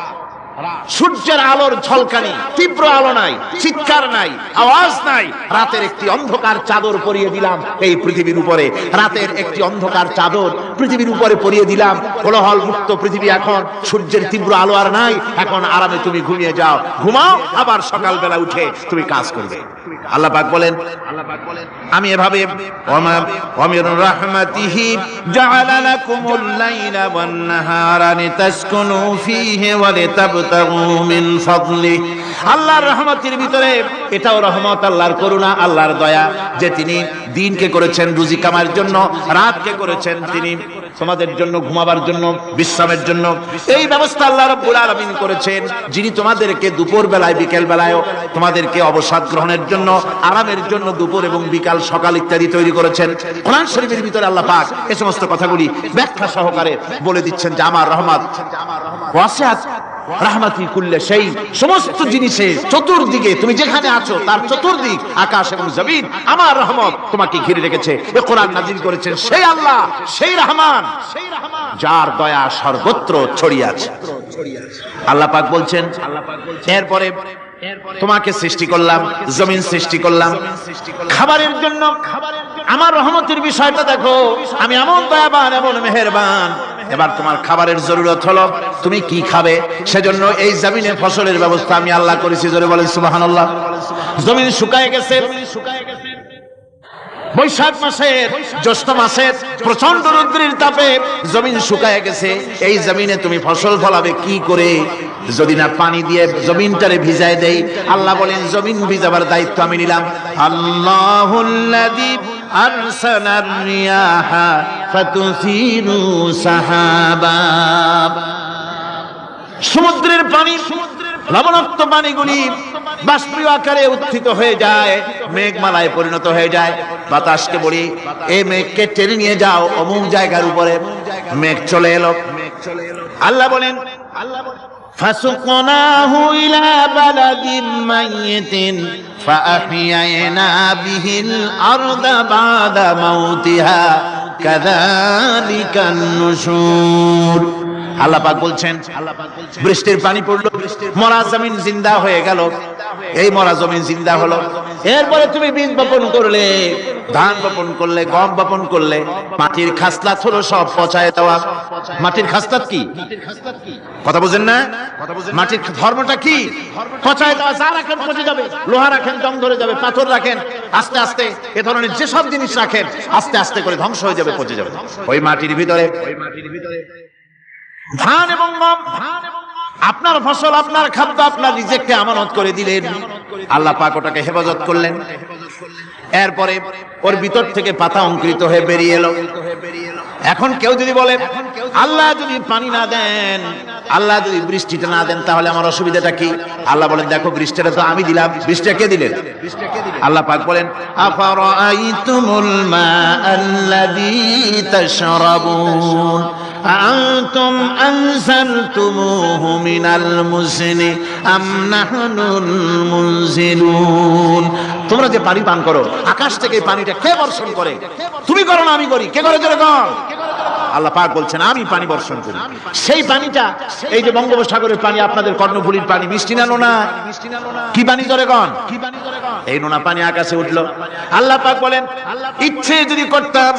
সূর্যের আলোর ঝলকানি, তীব্র আলো নাই, চিৎকার নাই, আওয়াজ নাই। রাতের একটি অন্ধকার চাদর পরিয়ে দিলাম এই পৃথিবীর উপরে, রাতের একটি অন্ধকার চাদর পৃথিবীর উপরে পরিয়ে দিলাম। কোলাহল মুক্ত পৃথিবী এখন, সূর্যের তীব্র আলো আর নাই। এখন আরামে তুমি ঘুমিয়ে যাও, ঘুমাও, আবার সকালবেলা উঠে তুমি কাজ করবে। আল্লাহ পাক বলেন, আমি এভাবে ওয়ামির রাহমাতিহি জাআলা লাকুমুল লাইলা ওয়ান নাহারা লিতাসকুনু ফীহি ওয়া লিতাবতাগু মিন ফাদলি। আল্লাহর রহমতের ভিতরে এটাও রহমত, আল্লাহর করুণা, আল্লাহর দয়া যে তিনি দিনকে করেছেন রুজি কামার জন্য, রাতকে করেছেন তিনি তোমাদের জন্য ঘুমাবার জন্য, বিশ্রামের জন্য। এই ব্যবস্থা আল্লাহ রাব্বুল আলামিন করেছেন, যিনি তোমাদেরকে দুপুর বেলায় বিকেল বেলায় তোমাদেরকে অবসাদ গ্রহণের জন্য, আরামের জন্য দুপুর এবং বিকাল সকাল ইত্যাদি তৈরি করেছেন। কোরআন শরীফের ভিতরে আল্লাহ পাক এই সমস্ত কথাগুলি ব্যাখ্যা সহকারে বলে দিচ্ছেন যে আমার রহমত ওয়াসিআত রাহমাতি কুল্লি শাই, সমস্ত জিনিসে চতুর্দিকে তুমি যেখানে আছো তার চতুর্দিক আকাশ এবং জমিন আমার রহমত তোমাকে ঘিরে রেখেছে। এই কোরআন নাযিল করেছেন সেই আল্লাহ, সেই রহমান, যার দয়া সর্বত্র ছড়িয়ে আছে। আল্লাহ পাক বলছেন, এরপরে তোমাকে সৃষ্টি করলাম, জমিন সৃষ্টি করলাম খাবারের জন্য। আমার রহমতের বিষয়টা দেখো, আমি এমন দয়াবান, এমন মেহেরবান। এবার তোমার খাবারের জরুরত হলো, তুমি কি খাবে? সেজন্য এই জমিনে ফসলের ব্যবস্থা আমি আল্লাহ করেছি। জোরে বলেন সুবহানাল্লাহ। জমিন শুকায় গেছে, বৈশাখ মাসের জ্যৈষ্ঠ মাসের প্রচন্ড রৌদ্রের তাপে জমিন শুকায় গেছে। এই জমিনে তুমি ফসল ফলাবে কি করে যদি না পানি দিয়ে জমিনটারে ভিজায় দেই? আল্লাহ বলেন, জমিন ভিজাবার দায়িত্ব আমি নিলাম। আল্লাহুল্লাযী আরসালার রিয়াহা ফাতুসিরু সাহাবা। সমুদ্রের পানি, লবণাক্ত পানিগুলি বাষ্পীয় আকারে উত্থিত হয়ে যায়, মেঘমালায় পরিণত হয়ে যায়। বাতাসকে বলি, এই মেঘকে টেনে নিয়ে যাও অমুক জায়গার উপরে। মেঘ চলে এলো। আল্লাহ বলেন, ফাসুকনাহু ইলা বালাদিন মাইয়িতিন ফাআহইয়ানা বিহিল আরদা বাদা মাউতিহা কাযালিকান নুশুর। আল্লাহ পাক বলছেন, বৃষ্টির পানি পড়লো, মরা জমিন জিন্দা হয়ে গেল। এই মরা জমিন জিন্দা হলো। এরপরে তুমি বীজ বপন করলে, ধান বপন করলে, গম বপন করলে, মাটির খাসলাত হলো সব পচায় দেওয়া। মাটির খাসলাত কি? কথা বুঝেন না? মাটির ধর্মটা কি? পচায় দেওয়া। যা রাখেন পচে যাবে, লোহা রাখেন জং ধরে যাবে, পাথর রাখেন আস্তে আস্তে, এ ধরনের যেসব জিনিস রাখেন আস্তে আস্তে করে ধ্বংস হয়ে যাবে, পচে যাবে। ওই মাটির ভিতরে ধান এবং গম, আপনার ফসল, আপনার খাদ্য, আপনার রিজিককে আমানত করে দিলেন। আল্লাহ পাক ওটাকে হেফাজত করলেন। এরপরে ওর ভিতর থেকে পাতা অঙ্কুরিত হয়ে বেরিয়ে এলো। এখন কেউ যদি বলে, আল্লাহ যদি পানি না দেন, আল্লাহ যদি বৃষ্টিটা না দেন, তাহলে আমার অসুবিধাটা কি? আল্লাহ বলেন, দেখো বৃষ্টিটা তো আমি দিলাম। বৃষ্টিটা কে দিলেন? আল্লাহ পাক বলেন, আফারাআইতুমুল মাআল্লাযী তাশরাবুন আনতুম আনজালতুমুহু মিনাল মুজনি আম নাহনুল মুনজিলুন। তোমরা যে পানি পান করো, আকাশ থেকে পানিটা কে বর্ষণ করে? তুমি করো না, আমি করি? কে করে যেরকম? আল্লাহ পাক বলছেন, আমি পানি বর্ষণ করি। সেই পানিটা, এই যে বঙ্গোপসাগরের পানি, আপনাদের কর্ণফুলীর পানি, মিষ্টি না নোনা? কি পানি ধরে গন? এই নোনা পানি আকাশে উঠলো। আল্লাহ পাক বলেন, ইচ্ছে যদি করতাম,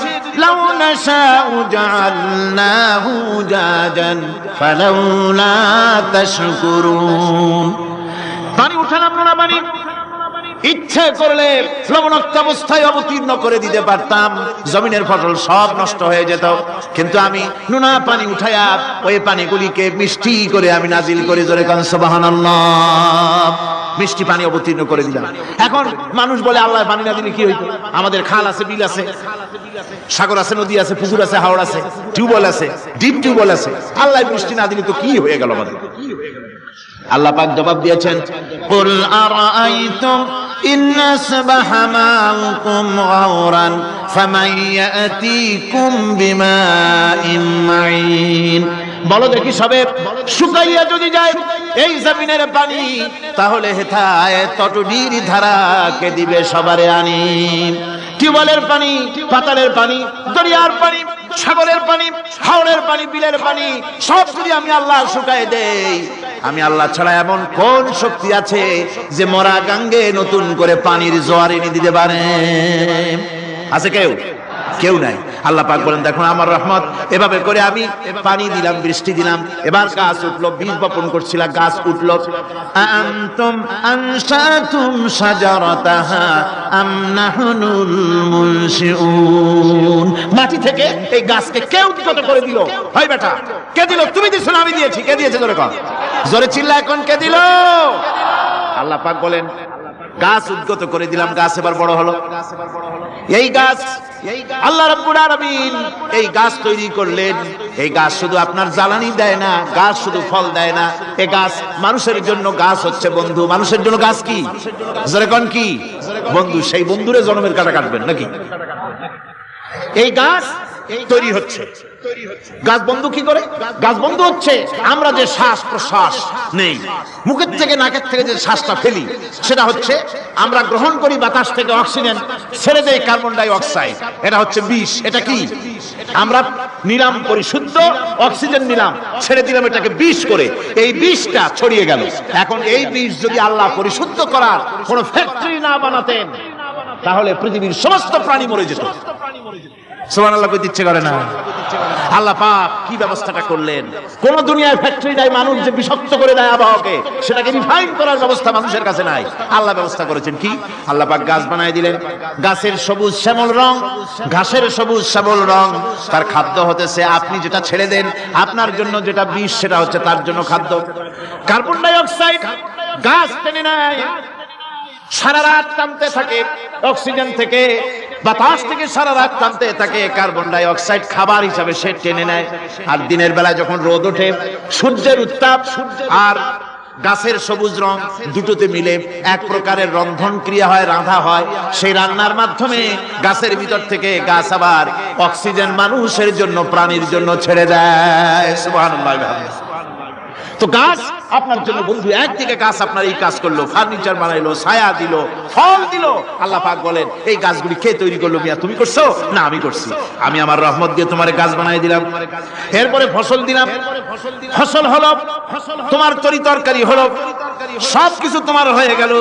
লাউ নাশাউ জাআলনাহু জাজান ফালাউলা তাশকুরুন। পানি উঠালাম, নোনা পানি, ইচ্ছে করলে লবণাক্ত অবস্থায় অবতীর্ণ করে দিতে পারতাম, জমিনের ফসল সব নষ্ট হয়ে যেত। কিন্তু আমি নোনা পানি উঠায়া ওই পানিগুলিকে মিষ্টি করে আমি নাজিল করে, জোরে কান সুবহানাল্লাহ, মিষ্টি পানি অবতীর্ণ করে দিলাম। এখন মানুষ বলে, আল্লাহ পানি না দিলে কি হইতো? আমাদের খাল আছে, বিল আছে, সাগর আছে, নদী আছে, পুকুর আছে, হাওড় আছে, টিউবওয়েল আছে, ডিপ টিউবওয়েল আছে। আল্লাহ বৃষ্টি না দিলে তো কি হয়ে গেল আমাদের? আল্লাহ পাক জবাব দিয়েছেন, কুল আরাআইতুম ইন আসবাহা মাউকুম গাওরান ফামান ইয়াতিকুম বিমাইন মাইন বলো দেখি সবে শুকাইয়া যদি যায় এই জমিনের পানি, তাহলে হেথায় তটডির ধারা কে দিবে সবারে আনি? টিউবওয়েলের পানি, পাতালের পানি, দরিয়ার পানি, সাগরের পানি, হাওরের পানি, বিলের পানি সব যদি আমি আল্লাহ শুকায় দেই, আমি আল্লাহ ছাড়া এমন কোন শক্তি আছে যে মরা গাঙ্গে নতুন করে পানির জোয়ার এনে দিতে পারে? আছে কেউ? কেউ নাই। আল্লাহ পাক বলেন দেখুন আমার রহমত, এভাবে করে আমি পানি দিলাম, বৃষ্টি দিলাম, এবার গাছ উঠলো, বীজ বপন করছিলাম, গাছ উঠলো। আনতুম আনশাতুম শাজারাতাহা আম নাহনুল মুনশিউন, মাটি থেকে এই গাছকে কে উদ্গত করে দিল? হয় বেটা, কে দিল? তুমি দিছো না আমি দিয়েছি? কে দিয়েছে? জোরে কর, জোরে চিল্লা এখন, কে দিল? আল্লাহ পাক বলেন গাছ উদ্গত করে দিলাম, গাছ এবার বড় হলো। এই গাছ আল্লাহ রাব্বুল আলামিন এই গাছ তৈরি করলেন। এই গাছ শুধু আপনার জ্বালানি দেয় না, গাছ শুধু ফল দেয় না, এই গাছ মানুষের জন্য গাছ হচ্ছে বন্ধু। মানুষের জন্য গাছ কি? জোরে কোন কি? বন্ধু। সেই বন্ধুরে জন্মের কাটা কাটবেন নাকি? এই গাছ তৈরি হচ্ছে। গাছ বন্ধু কি করে? গাছ বন্ধু হচ্ছে আমরা যে শ্বাস প্রশ্বাস নেই, মুখের থেকে নাকের থেকে যে শ্বাসটা ফেলি, সেটা হচ্ছে আমরা গ্রহণ করি বাতাস থেকে অক্সিজেন, ছেড়ে দেয় কার্বন ডাই অক্সাইড। এটা হচ্ছে বিষ। এটা কি? আমরা নিলাম পরিশুদ্ধ অক্সিজেন, নিলাম, ছেড়ে দিলাম এটাকে বিষ করে, এই বিষটা ছড়িয়ে গেল। এখন এই বিষ যদি আল্লাহ পরিশুদ্ধ করার কোন ফ্যাক্টরি না বানাতেন, তাহলে পৃথিবীর সমস্ত প্রাণী মরে যেত। সুবহানাল্লাহ কইতে ইচ্ছে করে না? আল্লাহ পাক কি ব্যবস্থাটা করলেন! কোন দুনিয়ায় ফ্যাক্টরি নাই মানুষ যে বিষাক্ত করে দেয় আবহাওয়াকে, সেটাকে রিফাইন করার ব্যবস্থা মানুষের কাছে নাই। আল্লাহ ব্যবস্থা করেছেন কি? আল্লাহ পাক গাছ বানায় দিলেন। গাছের সবুজ শ্যামল রং, ঘাসের সবুজ শ্যামল রং, তার খাদ্য হতেছে আপনি যেটা ছেড়ে দেন, আপনার জন্য যেটা বিষ সেটা হচ্ছে তার জন্য খাদ্য। কার্বন ডাই অক্সাইড গাছ টেনে নেয়, সারা রাত টানতে থাকে অক্সিজেন থেকে, বাতাস থেকে সারা রাত টানতে থাকে কার্বন ডাই অক্সাইড, খাবার হিসাবে সে টেনে নেয়। আর দিনের বেলা যখন রোদ ওঠে, সূর্যের উত্তাপ আর গাছের সবুজ রং দুটোতে মিলে এক প্রকারের রন্ধন ক্রিয়া হয়, রাধা হয়। সেই রান্নার মাধ্যমে গাছের ভিতর থেকে গাছ আবার অক্সিজেন মানুষের জন্য, প্রাণীর জন্য ছেড়ে দেয়। সুবহানাল্লাহ। তো গাছ আপনার জন্য বন্ধু। একদিকে গাছ আপনার এই কাজ করলো, ফার্নিচার বানাইলো, ছায়া দিল, ফল দিল। আল্লাহ পাক বলেন এই গাছগুলি কে তৈরি করলো? মিয়া তুমি করছো না? আমি করছি। আমি আমার রহমত দিয়ে তোমার গাছ বানাই দিলাম। এরপরে ফসল দিলাম, ফসল হলো, তোমার তরি তরকারি হলো, সবকিছু তোমার হয়ে গেল।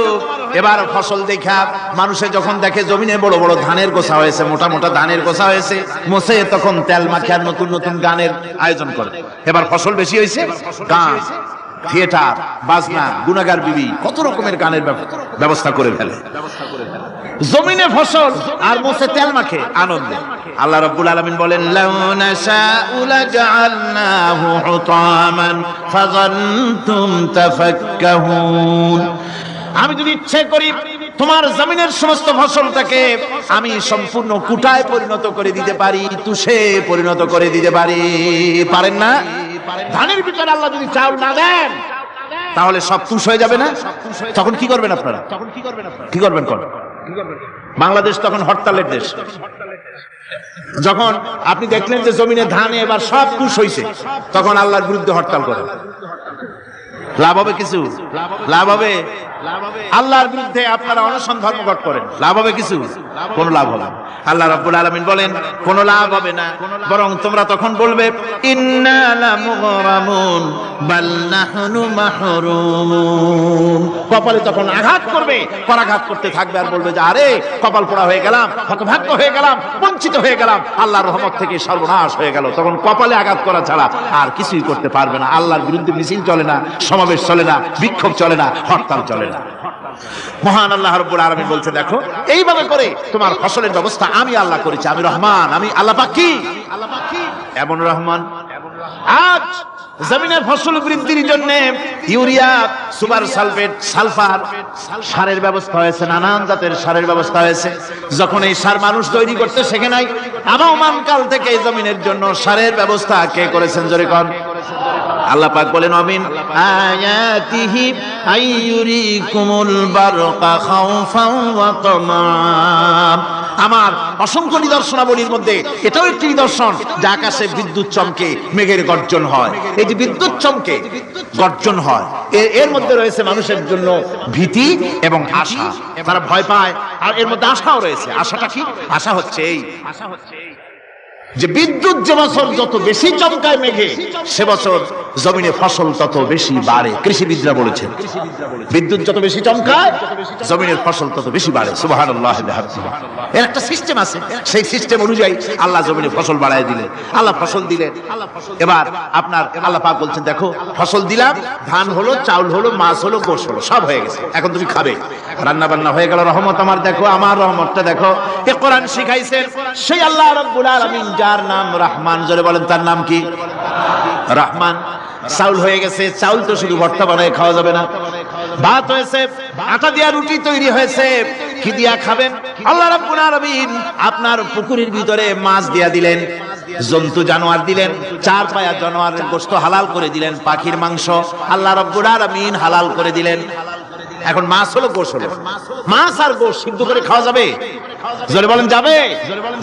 এবার ফসল দেখা মানুষে যখন দেখে জমিনে বড় বড় ধানের গোছা হয়েছে, মোটা মোটা ধানের গোছা হয়েছে, মোছে তখন তেল মাখিয়ার নতুন নতুন গানের আয়োজন করে। এবার ফসল বেশি হয়েছে, গান, থিয়েটার, বাজনা, গুনাগার বিবি, কত রকমের গানের ব্যবস্থা করে ফেলে। জমিনে ফসল আর মোছে তেল মাখে আনন্দে। আল্লাহ রাব্বুল আলামিন বলেন লাউ নাশাউ লাজআলনাহু হুতামান ফাযান্তুম তাফাক্কাহুন, আমি যদি ইচ্ছে করি তোমার জমিনের সমস্ত ফসলটাকে আমি সম্পূর্ণ কুটায় পরিণত করে দিতে পারি, তুষে পরিণত করে দিতে পারি। পারেন না? ধানের ভিতরে আল্লাহ যদি চাউল না দেন, তাহলে সব তুষ হয়ে যাবে না? তখন কি করবেন আপনারা? কি করবেন? বাংলাদেশ তখন হরতালের দেশ। যখন আপনি দেখলেন যে জমিনে ধানে এবার সব তুষ হয়েছে, তখন আল্লাহর বিরুদ্ধে হরতাল করেন। লাভ হবে কিছু? লাভ হবে? আল্লাহর বিরুদ্ধে আপনারা অনশন ধর্মঘট করেন, লাভ হবে কিছু? কোন লাভ হবে? আল্লাহ রাব্বুল আলামিন বলেন কোন লাভ হবে না, বরং তোমরা তখন বলবে ইন্না লামুগরামুন বাল নাহনু মাহরুমুন। কপালে তখন আঘাত করবে, পরাঘাত করতে থাকবে আর বলবে যে আরে কপাল পোড়া হয়ে গেলাম, হতভাগ্য হয়ে গেলাম, বঞ্চিত হয়ে গেলাম, আল্লাহর রহমত থেকে সর্বনাশ হয়ে গেল। তখন কপালে আঘাত করা ছাড়া আর কিছুই করতে পারবে না। আল্লাহর বিরুদ্ধে মিছিল চলে না, সমাবেশ চলে না, বিক্ষোভ চলে না, হরতাল চলে না। মহান আল্লাহ রাব্বুল আলামিন বলছে দেখো এইভাবে করে তোমার ফসলের ব্যবস্থা আমি আল্লাহ করেছি। আমি রহমান, আমি আল্লাহ পাক কি? এমন রহমান। আজ জমিনের ফসল বৃদ্ধির জন্য ইউরিয়া, সুপার সালফেট, সালফার সারের ব্যবস্থা হয়েছে, নানান জাতের সারের ব্যবস্থা হয়েছে। যখন এই সার মানুষ তৈরি করতে শেখে নাই, আবহমান কাল থেকে এই জমিনের জন্য সারের ব্যবস্থা কে করেছেন? জোরে কোন? আল্লাহ পাক বলেন আমিন আয়াতিহি আইয়ুরিকুমুল বারকা খাউফান ওয়া তামা। আমার অসংখ্য নিদর্শনাবলীর মধ্যে এটাও একটি নিদর্শন যে আকাশে বিদ্যুৎ চমকে মেঘের গর্জন হয়। এই যে বিদ্যুৎ চমকে গর্জন হয়, এর মধ্যে রয়েছে মানুষের জন্য ভীতি এবং আশা। তারা ভয় পায়, আর এর মধ্যে আশাও রয়েছে। আশাটা কি? আশা হচ্ছে এই যে বিদ্যুৎ যে বছর যত বেশি চমকায় মেঘে, সে বছর জমিনে ফসল তত বেশি বাড়ে। কৃষিবিদরা বলেছেন বিদ্যুৎ যত বেশি চমকায় জমিনের ফসল তত বেশি বাড়ে। সুবহানাল্লাহ। এর একটা সিস্টেম আছে, সেই সিস্টেম অনুযায়ী আল্লাহ জমিনে ফসল বাড়ায় দিলেন। আল্লাহ ফসল দিলেন। এবার আপনার আল্লাহ পাক বলছেন, দেখো ফসল দিলাম, ধান হলো, চাউল হলো, মাছ হলো, গোশ হলো, সব হয়ে গেছে, এখন তুমি খাবে। রান্না বান্না হয়ে গেল, রহমত আমার দেখো, আমার রহমতটা দেখো। এ কোরআন শিখাইছেন সেই আল্লাহ রাব্বুল আলামিন, যার নাম রহমান। জোরে বলেন, তার নাম কি? রহমান। চাউল হয়ে গেছে, চাউল তো শুধু ভর্তা বানায় খাওয়া যাবে না, ভাত হয়েছে, আটা দিয়া রুটি তৈরি হয়েছে, কি দিয়া খাবেন? আল্লাহ রাব্বুল আলামিন আপনার পুকুরের ভিতরে মাছ দিয়া দিলেন, জন্তু জানোয়ার দিলেন, চার পায়া জানোয়ারের গোশত হালাল করে দিলেন, পাখির মাংস আল্লাহ রাব্বুল আলামিন হালাল করে দিলেন। এখন মাছ হলো, গোশ হলো। মাছ আর গোশ সিদ্ধ করে খাওয়া যাবে? জোরে বলেন, যাবে?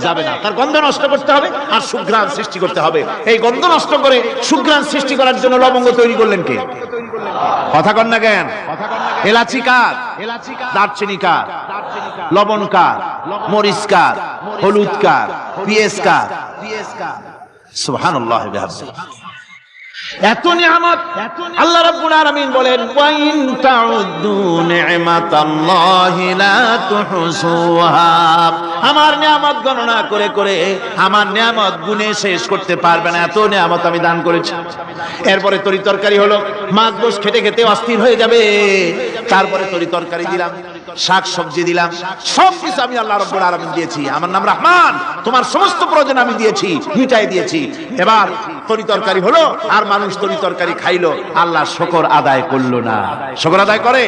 যাবে না। তার গন্ধ নষ্ট করতে হবে আর সুঘ্রাণ সৃষ্টি করতে হবে। এই গন্ধ নষ্ট করে সুঘ্রাণ সৃষ্টি করার জন্য লবঙ্গ তৈরি করলেন কে? কথা কন না কেন? এলাচি কার? দারচিনি কার? লবণ কার? মরিচ কার? হলুদ কার? পেঁয়াজ কার? সুবহানাল্লাহ। এত নিয়ামত আল্লাহ রাব্বুল আলামিন বলেন, ওয়া ইন তাউদ্দু নি'মাতাল্লাহি লা তুহসুহা। আমার নিয়ামত গণনা করে করে আমার নিয়ামত গুণে শেষ করতে পারবে না, এত নিয়ামত আমি দান করেছি। এরপরে তরি তরকারি হলো, মাছ গোশ খেতে খেতে অস্থির হয়ে যাবে, তারপরে তরি তরকারি দিলাম, শাক সবজি দিলাম, সব কিছু আমি আল্লাহ রাব্বুল আলামিন দিয়েছি। আমার নাম রহমান, তোমার সমস্ত প্রয়োজন আমি দিয়েছি, মিটাই দিয়েছি। এবার তরি তরকারি হলো, আর মানুষ তরি তরকারি খাইলো, আল্লাহ শুকর আদায় করলো না। শুকর আদায় করে?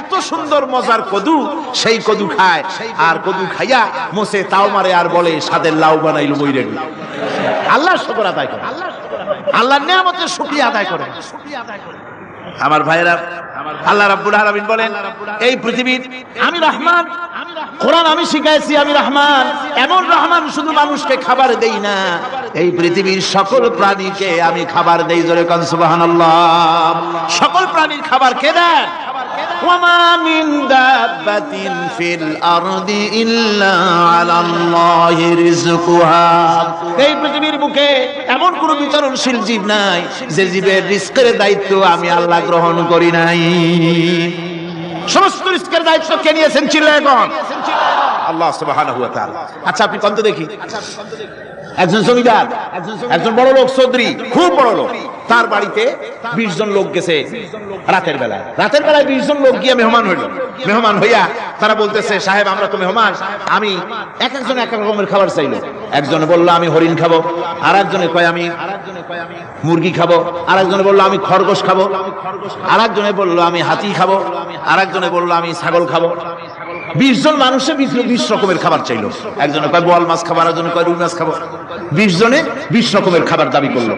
এত সুন্দর মজার কদু, সেই কদু খায়, আর কদু খাইয়া মোসে তাও মারে, আর বলে স্বাদের লাউ বানাইলো বইরে। আল্লাহ শুকর আদায় করে, আল্লাহর নিয়ামতের শুকরিয়া আদায় করে। আমার ভাইয়েরা, আল্লাহ রাব্বুল আলামিন বলেন, এই পৃথিবীর আমি রহমান, কোরআন আমি শিখাইছি, আমি রহমান। এমন রহমান শুধু মানুষকে খাবার দেই না, এই পৃথিবীর সকল প্রাণীকে আমি খাবার দেই। জোরে কোন সুবহানাল্লাহ। সকল প্রাণীর খাবার কে দেন? ওয়ামা মিন দাব্বাতিন ফিল আরদি ইল্লা আলাল্লাহি রিজকুহা। এই পৃথিবীর বুকে এমন কোন বিচরণশীল জীব নাই যে জীবের রিজকের দায়িত্ব আমি আল্লাহ গ্রহণ করি নাই। সমস্ত রিজকের দায়িত্ব কে নিয়েছেন? চিল্লায় এখন আল্লাহ সুবহানাহু ওয়া তাআলা। আচ্ছা আপনি কোন দেখি, একজন জমিদার, একজন বড় লোক, চৌধুরী, খুব বড় লোক, তার বাড়িতে 20 জন লোক গেছে রাতের বেলায়। 20 জন লোক গিয়ে মেহমান হইল। মেহমান হইয়া তারা বলতেছে, সাহেব আমরা তো মেহমান, আমি একজন এক রকমের খাবার চাইলো। একজনে বললো আমি হরিণ খাবো, আর একজনে কয় আমি মুরগি খাবো, আর একজনে বললো আমি খরগোশ খাবো, আর একজনে বললো আমি হাতি খাবো, আর একজনে বললো আমি ছাগল খাবো। 20 জন মানুষে 20 রকমের খাবার চাইলো। একজনে কয় বোয়াল মাছ খাবো, আর একজনে কয় রুই মাছ খাবো। 20 জনে 20 রকমের খাবার দাবি করলো।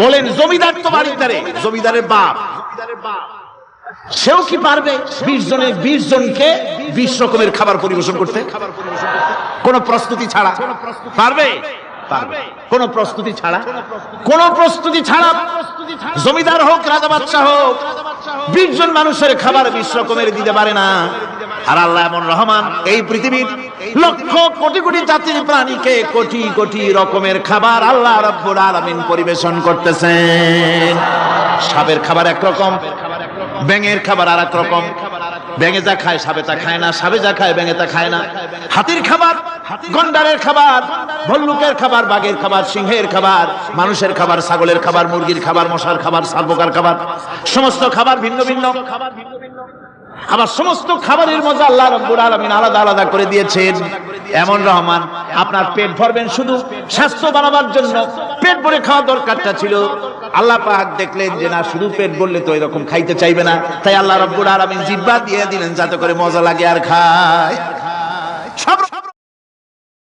বলেন জমিদার তো বাড়িতে, জমিদারের বাপ, সেও কি পারবে 20 জনকে 20 রকমের খাবার পরিবেশন করতে? কোন প্রস্তুতি ছাড়া পারবে? কোন প্রস্তুতি ছাড়া, কোন প্রস্তুতি ছাড়া জমিদার হোক, রাজা বাদশাহ হোক, 20 জন মানুষের খাবার 20 রকমের দিতে পারে না। আর আল্লাহ এমন রহমান, এই পৃথিবীর লক্ষ কোটি কোটি জাতির প্রাণীকে কোটি কোটি রকমের খাবার আল্লাহ রাব্বুল আলামিন পরিবেশন করতেছেন। সাপের খাবার একরকম, ব্যাঙের খাবার আর এক রকম। ব্যাঙে যা খায় সাপে তা খায় না, সাপে যা খায় ব্যাঙে তা খায় না। হাতির খাবার, গন্ডারের খাবার, ভল্লুকের খাবার, বাঘের খাবার, সিংহের খাবার, মানুষের খাবার, ছাগলের খাবার, মুরগির খাবার, মশার খাবার, শালপোকার খাবার, সমস্ত খাবার ভিন্ন ভিন্ন। আবার সমস্ত খাবারের মজা আল্লাহ রাব্বুল আলামিন আলাদা আলাদা করে দিয়েছেন। এমন রহমান, আপনার পেট ভরবেন শুধু স্বাস্থ্য বানাবার জন্য, পেট ভরে খাওয়া দরকারটা ছিল। আল্লাহ পাক দেখলেন যে না, শুধু পেট ভরলে তো এরকম খাইতে চাইবে না, তাই আল্লাহ রাব্বুল আলামিন জিহ্বা দিয়ে দিলেন যাতে করে মজা লাগে আর খায়।